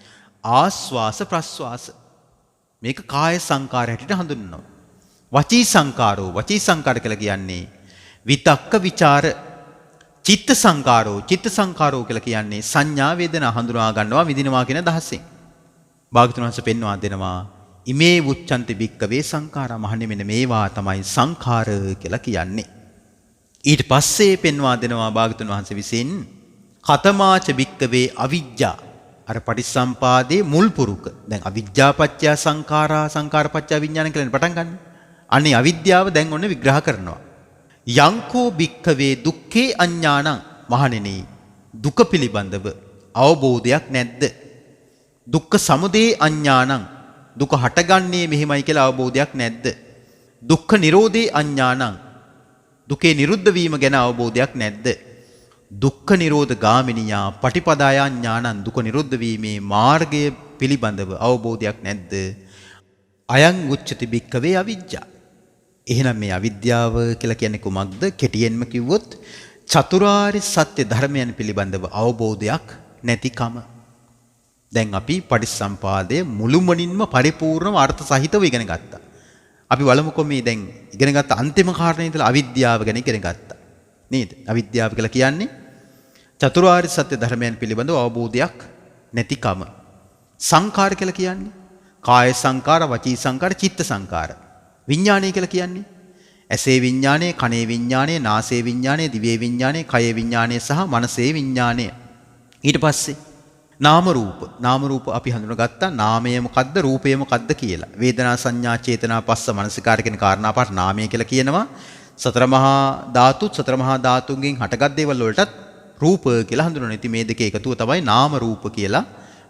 ආස්වාස ප්‍රස්වාස. මේක කාය සංඛාර හැටියට හඳුන්වනවා. වචී සංඛාරෝ, වචී සංඛාර කියලා කියන්නේ විතක්ක ਵਿਚාර. චිත්ත සංඛාරෝ, චිත්ත සංඛාරෝ කියලා කියන්නේ සංඥා වේදනා හඳුනා ගන්නවා විඳිනවා කියන අදහසෙන්. භාග්‍යවතුන් වහන්සේ පෙන්වා දෙනවා ඉමේ උච්චන්ති භික්කවේ සංඛාරා. මහන්නේ මෙන්න මේවා තමයි සංඛාර කියලා කියන්නේ. ඊට පස්සේ පෙන්වා දෙනවා භාග්‍යවතුන් වහන්සේ විසින් කතමාච භික්කවේ අවිජ්ජා. අර පටිච්චසම්පාදයේ මුල් පුරුක. දැන් අවිජ්ජා පත්‍ය සංඛාරා, සංඛාර පත්‍ය විඥාන කියලා පටන් ගන්න. අනේ අවිද්‍යාව දැන් ඔන්න විග්‍රහ කරනවා. යංකෝ භික්කවේ දුක්ඛේ අඥානං. මහණෙනි දුක පිළිබඳව අවබෝධයක් නැද්ද? දුක්ඛ සමුදය අඥානං. දුක හටගන්නේ මෙහිමයි කියලා අවබෝධයක් නැද්ද? දුක්ඛ නිරෝධේ අඥානං. දුකේ නිරුද්ධ වීම ගැන අවබෝධයක් නැද්ද? දුක්ඛ නිරෝධ ගාමිනියා පටිපදාය ඥානං. දුක නිරුද්ධ වීමේ මාර්ගය පිළිබඳව අවබෝධයක් නැද්ද? අයං උච්චති භික්කවේ අවිජ්ජා. එහෙනම් මේ අවිද්‍යාව කියලා කියන්නේ කුමක්ද? කෙටියෙන්ම කිව්වොත් චතුරාර්ය සත්‍ය ධර්මයන් පිළිබඳව අවබෝධයක් නැතිකම. දැන් අපි පටිච්චසම්පාදයේ මුළුමනින්ම පරිපූර්ණව අර්ථ සහිතව ඉගෙන ගත්තා. අපි බලමුකෝ මේ දැන් ඉගෙන ගත්ත අන්තිම කාරණේ ඉඳලා අවිද්‍යාව ගැන ඉගෙන ගත්තා. නේද? අවිද්‍යාව කියලා කියන්නේ චතුරාර්ය සත්‍ය ධර්මයන් පිළිබඳව අවබෝධයක් නැතිකම. සංඛාර කියලා කියන්නේ කාය සංඛාර, වචී සංඛාර, චිත්ත සංඛාර. විඥානය කියලා කියන්නේ ඇසේ විඥානය, කනේ විඥානය, නාසයේ විඥානය, දිවේ විඥානය, කයේ විඥානය සහ මනසේ විඥානය. ඊට පස්සේ නාම රූප. නාම රූප අපි හඳුනගත්තා නාමය මොකද්ද, රූපය මොකද්ද කියලා. වේදනා සංඥා චේතනා පස්ස මනසිකාර කියන කාරණා පාට නාමය කියලා කියනවා. සතර මහා ධාතුත් සතර මහා ධාතුන්ගෙන් හටගත් දේවල් වලටත් රූප කියලා හඳුනනවා. ඉතින් මේ දෙකේ එකතුව තමයි නාම රූප කියලා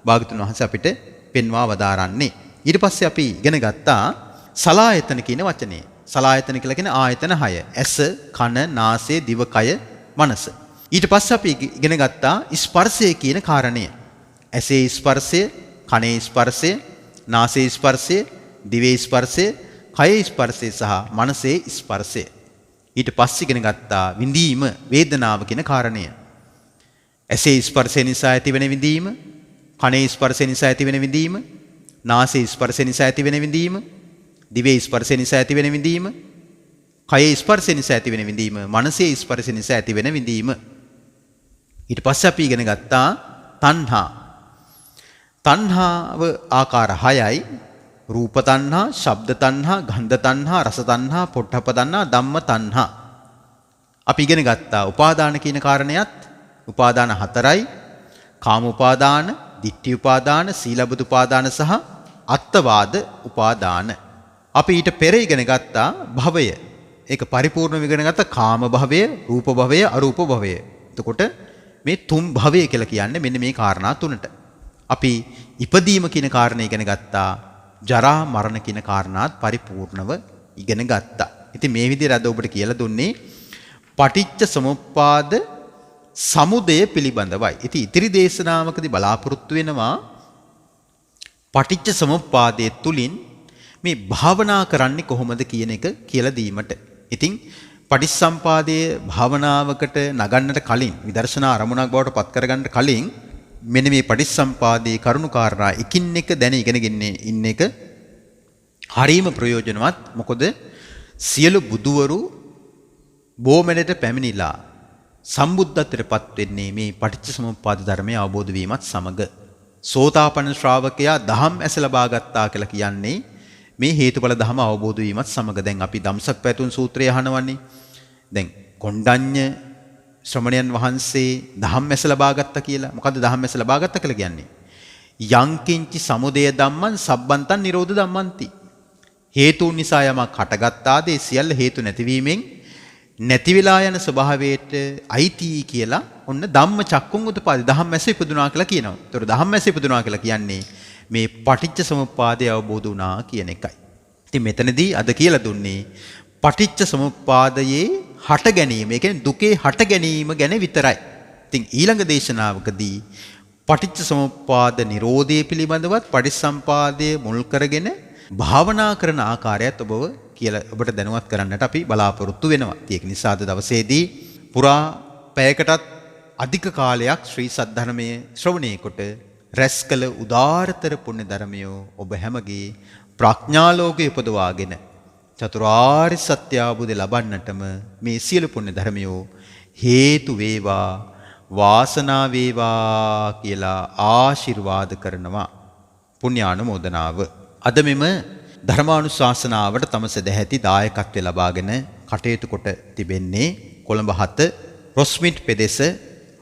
භාග්‍යවතුන් වහන්සේ අපිට පෙන්වා වදාරන්නේ. ඊට පස්සේ අපි ඉගෙන ගත්තා සලායතන කියන වචනේ. සලායතන කියලා කියන්නේ ආයතන 6. ඇස, කන, නාසය, දිව, කය, මනස. ඊට පස්සේ අපි ඉගෙන ගත්තා ස්පර්ශය කියන කාරණය. ඇසේ ස්පර්ශය, කනේ ස්පර්ශය, නාසයේ ස්පර්ශය, දිවේ ස්පර්ශය, කයේ ස්පර්ශය සහ මනසේ ස්පර්ශය. ඊට පස්සේ ඉගෙන ගත්තා විඳීම, වේදනාව කියන කාරණය. ඇසේ ස්පර්ශය නිසා ඇතිවෙන විඳීම, කනේ ස්පර්ශය නිසා ඇතිවෙන විඳීම, නාසයේ ස්පර්ශය නිසා ඇතිවෙන විඳීම, දිවේ ස්පර්ශය නිසා ඇතිවෙන විඳීම, කයේ ස්පර්ශය නිසා ඇතිවෙන විඳීම, මනසේ ස්පර්ශය නිසා ඇතිවෙන විඳීම. ඊට පස්සේ අපි ඉගෙන ගත්තා තණ්හා. තණ්හාව ආකාර 6යි. රූප තණ්හා, ශබ්ද තණ්හා, ගන්ධ තණ්හා, රස තණ්හා, පොට්ටප්ප තණ්හා, ධම්ම තණ්හා. අපි ඉගෙන ගත්තා උපාදාන කියන කාරණයත්. උපාදාන 4යි. කාම උපාදාන, ditthi උපාදාන, සීලබ්බත උපාදාන සහ අත්වාද උපාදාන. අපි ඊට පෙර ඉගෙන ගත්තා භවය. ඒක පරිපූර්ණව ඉගෙන ගත්තා කාම භවය, රූප භවය, අරූප භවය. එතකොට මේ තුන් භවය කියලා කියන්නේ මෙන්න මේ කාරණා තුනට. අපි ඉපදීම කියන කාරණේ ඉගෙන ගත්තා. ජරා මරණ කියන කාරණාත් පරිපූර්ණව ඉගෙන ගත්තා. ඉතින් මේ විදිහට අද ඔබට කියලා දුන්නේ පටිච්ච සමුප්පාද සමුදය පිළිබඳවයි. ඉතින් ඉතිරි දේශනාවකදී බලාපොරොත්තු වෙනවා පටිච්ච සමුප්පාදයේ තුලින් මේ භාවනා කරන්නේ කොහොමද කියන එක කියලා දීමට. ඉතින් පටිච්චසම්පාදයේ භාවනාවකට නගන්නට කලින් විදර්ශනා අරමුණක් බවට පත් කරගන්නට කලින් මෙන්න මේ පටිච්චසම්පාදයේ කරුණු කාරණා එකින් එක දැන ඉගෙනගෙන ඉන්න එක හරීම ප්‍රයෝජනවත්. මොකද සියලු බුදුවරු බොමෙලට පැමිණිලා සම්බුද්ධත්වයටපත් වෙන්නේ මේ පටිච්චසමුප්පාද ධර්මය අවබෝධ වීමත් සමග. සෝතාපන්න ශ්‍රාවකයා දහම් ඇස ලබා ගත්තා කියලා කියන්නේ මේ හේතුඵල ධම අවබෝධ වීමත් සමග. දැන් අපි ධම්සක් පැතුම් සූත්‍රය අහනවන්නේ. දැන් කොණ්ඩඤ්ඤ ශ්‍රමණයන් වහන්සේ දහම් ඇස ලබා ගත්තා කියලා. මොකද්ද දහම් ඇස ලබා ගත්තා කියලා කියන්නේ? යංකින්චි සමුදය ධම්මං සබ්බන්තං නිරෝධ ධම්මන්ති. හේතුන් නිසා යමක් හටගත්තාද ඒ සියල්ල හේතු නැතිවීමෙන් නැති වෙලා යන ස්වභාවයට අයිති කියලා ඔන්න ධම්ම චක්කුන් උදපාදි දහම් ඇස ඉපදුනා කියලා කියනවා. ඒතර දහම් ඇස ඉපදුනා කියලා කියන්නේ මේ පටිච්ච සමුප්පාදය අවබෝධ වුණා කියන එකයි. ඉතින් මෙතනදී අද කියලා දුන්නේ පටිච්ච සමුප්පාදයේ හට ගැනීම, ඒ කියන්නේ දුකේ හට ගැනීම ගැන විතරයි. ඉතින් ඊළඟ දේශනාවකදී පටිච්ච සමුප්පාද නිරෝධය පිළිබඳවත් පටිච්චසම්පාදයේ මුල් කරගෙන භාවනා කරන ආකාරයත් ඔබව කියලා ඔබට දැනුවත් කරන්නට අපි බලාපොරොත්තු වෙනවා. ඒක නිසා අද දවසේදී පුරා පැයකටත් අධික කාලයක් ශ්‍රී සද්ධර්මයේ ශ්‍රවණය කොට රැස් කළ උදාාරතර පුණ්‍ය ධර්මයෝ ඔබ හැමගේ ප්‍රඥාලෝකයේ උපදවාගෙන චතුරාර්ය සත්‍ය අවබෝධය ලබන්නටම මේ සියලු පුණ්‍ය ධර්මයෝ හේතු වේවා වාසනා වේවා කියලා ආශිර්වාද කරනවා. පුණ්‍යානුමෝදනාව. අද මෙම ධර්මානුශාසනාවට තම සදැහැති දායකත්වය ලබාගෙන කටයුතු කොට තිබෙන්නේ කොළඹ 7 රොස්මිට් පෙදෙස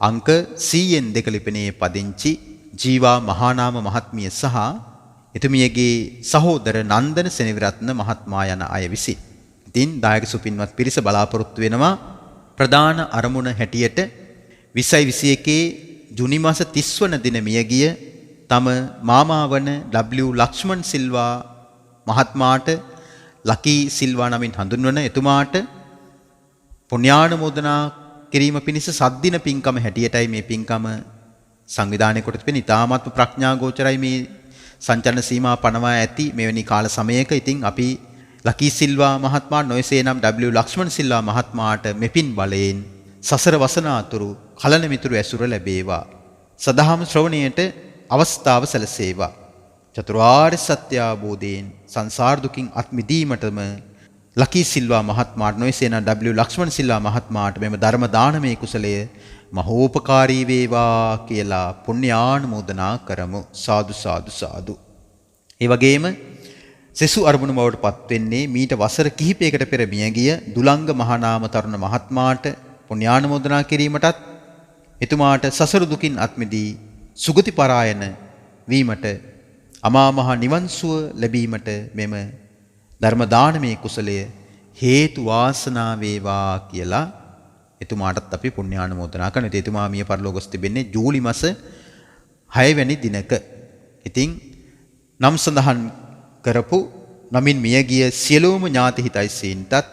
අංක 102 ලිපිණයේ පදිංචි ජීවා මහානාම මහත්මිය සහ එතුමියගේ සහෝදර නන්දන සෙනවිරත්න මහත්මයා යන අය විසින්. ඉතින් දායක සුපින්වත් පිරිස බලාපොරොත්තු වෙනවා ප්‍රධාන අරමුණ හැටියට 2021 ජුනි මාස 30 වන දින මියගිය තම මාමා වන W ලක්ෂ්මන් සිල්වා මහත්මයාට ලකී සිල්වා නමින් හඳුන්වන එතුමාට පුණ්‍යානුමෝදනා කිරීම පිණිස සද්දින පින්කම හැටියටයි මේ පින්කම සංවිධානය කොට තිබෙන. ඉතාමත්ම ප්‍රඥා ගෝචරයි මේ සංචලන සීමා පනවා ඇති මෙවැනි කාල සමයක. ඉතින් අපි ලකී සිල්වා මහත්මයා නොයසේ නම් W ලක්ෂ්මන් සිල්වා මහත්මයාට මෙපින් බලයෙන් සසර වසනාතුරු කලන මිතුරු ඇසුර ලැබේවා. සදහම් ශ්‍රවණයට අවස්ථාව සැලසේවා. චතුරාර්ය සත්‍ය අවබෝධයෙන් සංසාර දුකින් අත් මිදීමටම ලකී සිල්වා මහත්මයාට නොයසේ නම් W ලක්ෂ්මන් සිල්වා මහත්මයාට මෙම ධර්ම දානමේ කුසලය මහෝපකාරී වේවා කියලා පුණ්‍යානුමෝදනා කරමු. සාදු සාදු සාදු. ඒ වගේම සෙසු අරමුණු බවට පත් වෙන්නේ මීට වසර කිහිපයකට පෙර මියගිය දුලංග මහානාම තරුණ මහත්මයාට පුණ්‍යානුමෝදනා කිරීමටත් එතුමාට සසර දුකින් අත් මිදී සුගති පරායන වීමට අමා මහ නිවන් සුව ලැබීමට මෙම ධර්ම දානමේ කුසලය හේතු වාසනා වේවා කියලා එතුමාටත් අපි පුණ්‍යානුමෝදනා කරනවා. ඉතින් එතුමා මිය පරලෝකස් තිබෙන්නේ ජූලි මාස 6 වැනි දිනක. ඉතින් නම් සඳහන් කරපු නමින් මියගිය සියලුම ඥාති හිතයිසීන්ටත්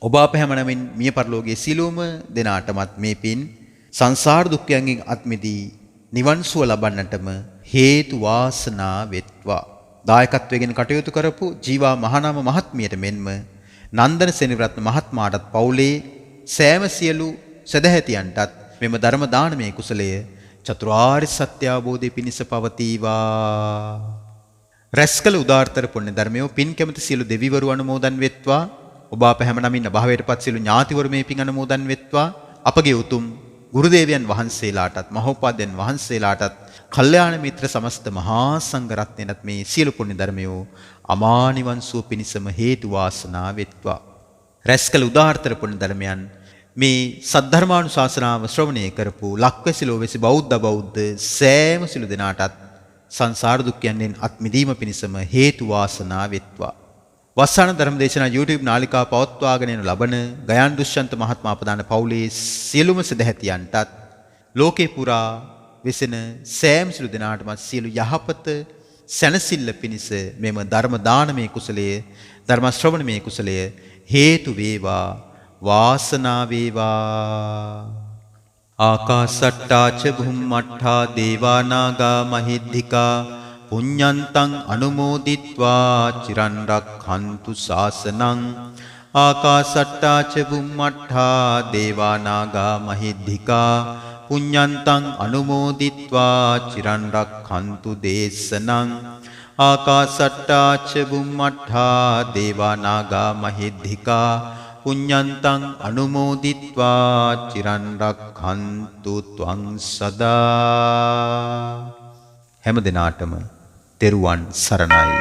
ඔබ අප හැම නමින් මිය පරලෝකයේ සියලුම දෙනාටමත් මේ පින් සංසාර දුක්ඛයන්ගෙන් අත් මිදී නිවන් සුව ලබන්නටම හේතු වාසනා වෙත්වා. දායකත්වයෙන් කටයුතු කරපු ජීවා මහානාම මහත්මියට මෙන්ම නන්දන සෙනවිරත්න මහත්මයාටත් පවුලේ සෑම සියලු සදැහැතියන්ටත් මෙම ධර්ම දානමේ කුසලය චතුරාර්ය සත්‍ය අවබෝධය පිණිස පවතිවා. රැස්කල උදාාරතර පුණ්‍ය ධර්මයෝ පින් කැමති සියලු දෙවිවරු අනුමෝදන් වෙත්වා. ඔබ අප හැම නමින් භාවයටපත් සියලු ඥාතිවරු මේ පින් අනුමෝදන් වෙත්වා. අපගේ උතුම් ගුරුදේවයන් වහන්සේලාටත් මහෝපාද්‍යයන් වහන්සේලාටත් කල්යාණ මිත්‍ර සමස්ත මහා සංඝ රත්නයන්ත් මේ සියලු පුණ්‍ය ධර්මයෝ අමා නිවන් සුව පිණිසම හේතු වාසනා වෙත්වා. රැස්කල උදාාරතර පුණ්‍ය ධර්මයන් මේ සද්ධර්මානුශාසනාව ශ්‍රවණය කරපු ලක්වැසි ලෝවැසි බෞද්ධ සෑම සිළු දෙනාටත් සංසාර දුක්ඛයන්ෙන් අත් මිදීම පිණිසම හේතු වාසනා වෙත්වා. වස්සාන ධර්මදේශනා YouTube නාලිකාව පවත්වාගෙන යන ලබන ගයාන් දුෂ්‍යන්ත මහත්මයා ප්‍රදාන පවුලේ සියලුම සදැහැතියන්ටත් ලෝකේ පුරා වෙසෙන සෑම සිළු දෙනාටම සියලු යහපත සැනසෙල්ල පිණිස මෙම ධර්ම දානමේ කුසලය ධර්ම ශ්‍රවණමේ කුසලය හේතු වේවා වාසනා වේවා. ආකාසට්ටා ච බුම්මට්ඨා දේවා නාග මහිද්దికා පුඤ්ඤන්තං අනුමෝදිත්වා චිරන් රක්ඛන්තු ශාසනං. ආකාසට්ටා ච බුම්මට්ඨා දේවා නාග මහිද්దికා පුඤ්ඤන්තං අනුමෝදිත්වා චිරන් රක්ඛන්තු දේශනං. ආකාසට්ටා ච බුම්මට්ඨා දේවා නාග මහිද්దికා පුඤ්ඤන්තං අනුමෝදිත්වා චිරන් රක්ඛන්තු ත්වං සදා. හැම දිනාටම තෙරුවන් සරණයි.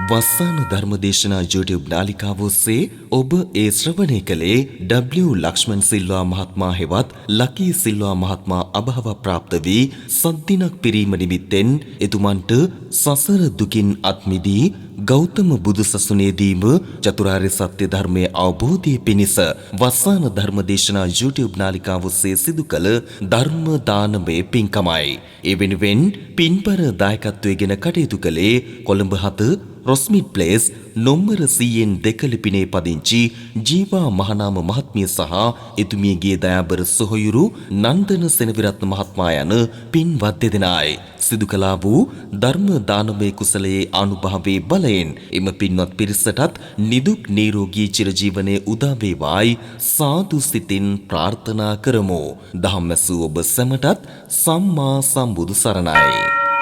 වස්සාන ධර්මදේශනා YouTube නාලිකාව ඔස්සේ ඔබ ඒ ශ්‍රවණය කළේ W ලක්ෂ්මන් සිල්වා මහත්මයා හෙවත් ලකී සිල්වා මහත්මයා අභාව ප්‍රාප්ත වී සද්දිනක් පිරීම නිමිත්තෙන් එතුමන්ට සසර දුකින් අත් මිදී ගෞතම බුදු සසුනේදීම චතුරාර්ය සත්‍ය ධර්මයේ අවබෝධය පිණිස වස්සාන ධර්මදේශනා YouTube නාලිකාව ඔස්සේ සිදු කළ ධර්ම දානමය පින්කමයි. ඒ වෙනුවෙන් පින්පර දායකත්වයෙන් කටයුතු කළේ කොළඹ 7 රොස්මිට් ප්ලේස් නොම්බර 102 ලිපිනේ පදිංචි ජීවා මහනාම මහත්මිය සහ එතුමියගේ දයාබර සොහොයුරු නන්දන සෙනවිරත්න මහත්මයා යන පින්වත් දෙදෙනායි සිදු කළා වූ ධර්ම දානමය කුසලයේ අනුභවයේ බලයෙන් එම පින්වත් පිරිසටත් නිදුක් නිරෝගී චිරජීවනයේ උදා වේවායි සාදු සිතින් ප්‍රාර්ථනා කරමු. දහම්මැසූ ඔබ සැමටත් සම්මා සම්බුදු සරණයි.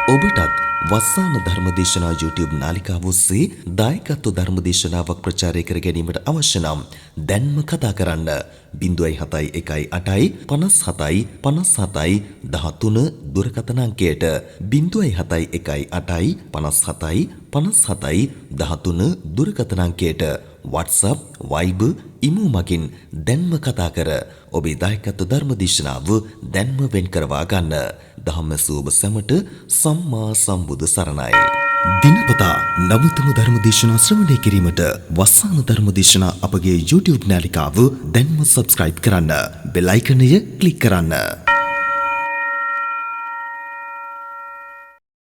ඔබටත් වස්සාන ධර්මදේශනා YouTube නාලිකාව ඔස්සේ දායකත්ව ධර්මදේශනාවක් ප්‍රචාරය කර ගැනීමට අවශ්‍ය නම් දැන්ම කතා කරන්න 071 57 57 13 දුරකථන අංකයට 071 57 57 13 දුරකථන අංකයට WhatsApp Viber ඉමු මගින් දැන්ම කතා කර ඔබේ දායකත්ව ධර්මදේශනාව දැන්ම වෙන් කරවා ගන්න. ධම්මසූබ සැමට සම්මා සම්බුදු සරණයි. දිනපතා නවතම ධර්මදේශනා ශ්‍රවණය කිරීමට වස්සාන ධර්මදේශනා අපගේ YouTube නාලිකාව දැන්ම subscribe කරන්න. බෙල් අයිකනය ක්ලික් කරන්න.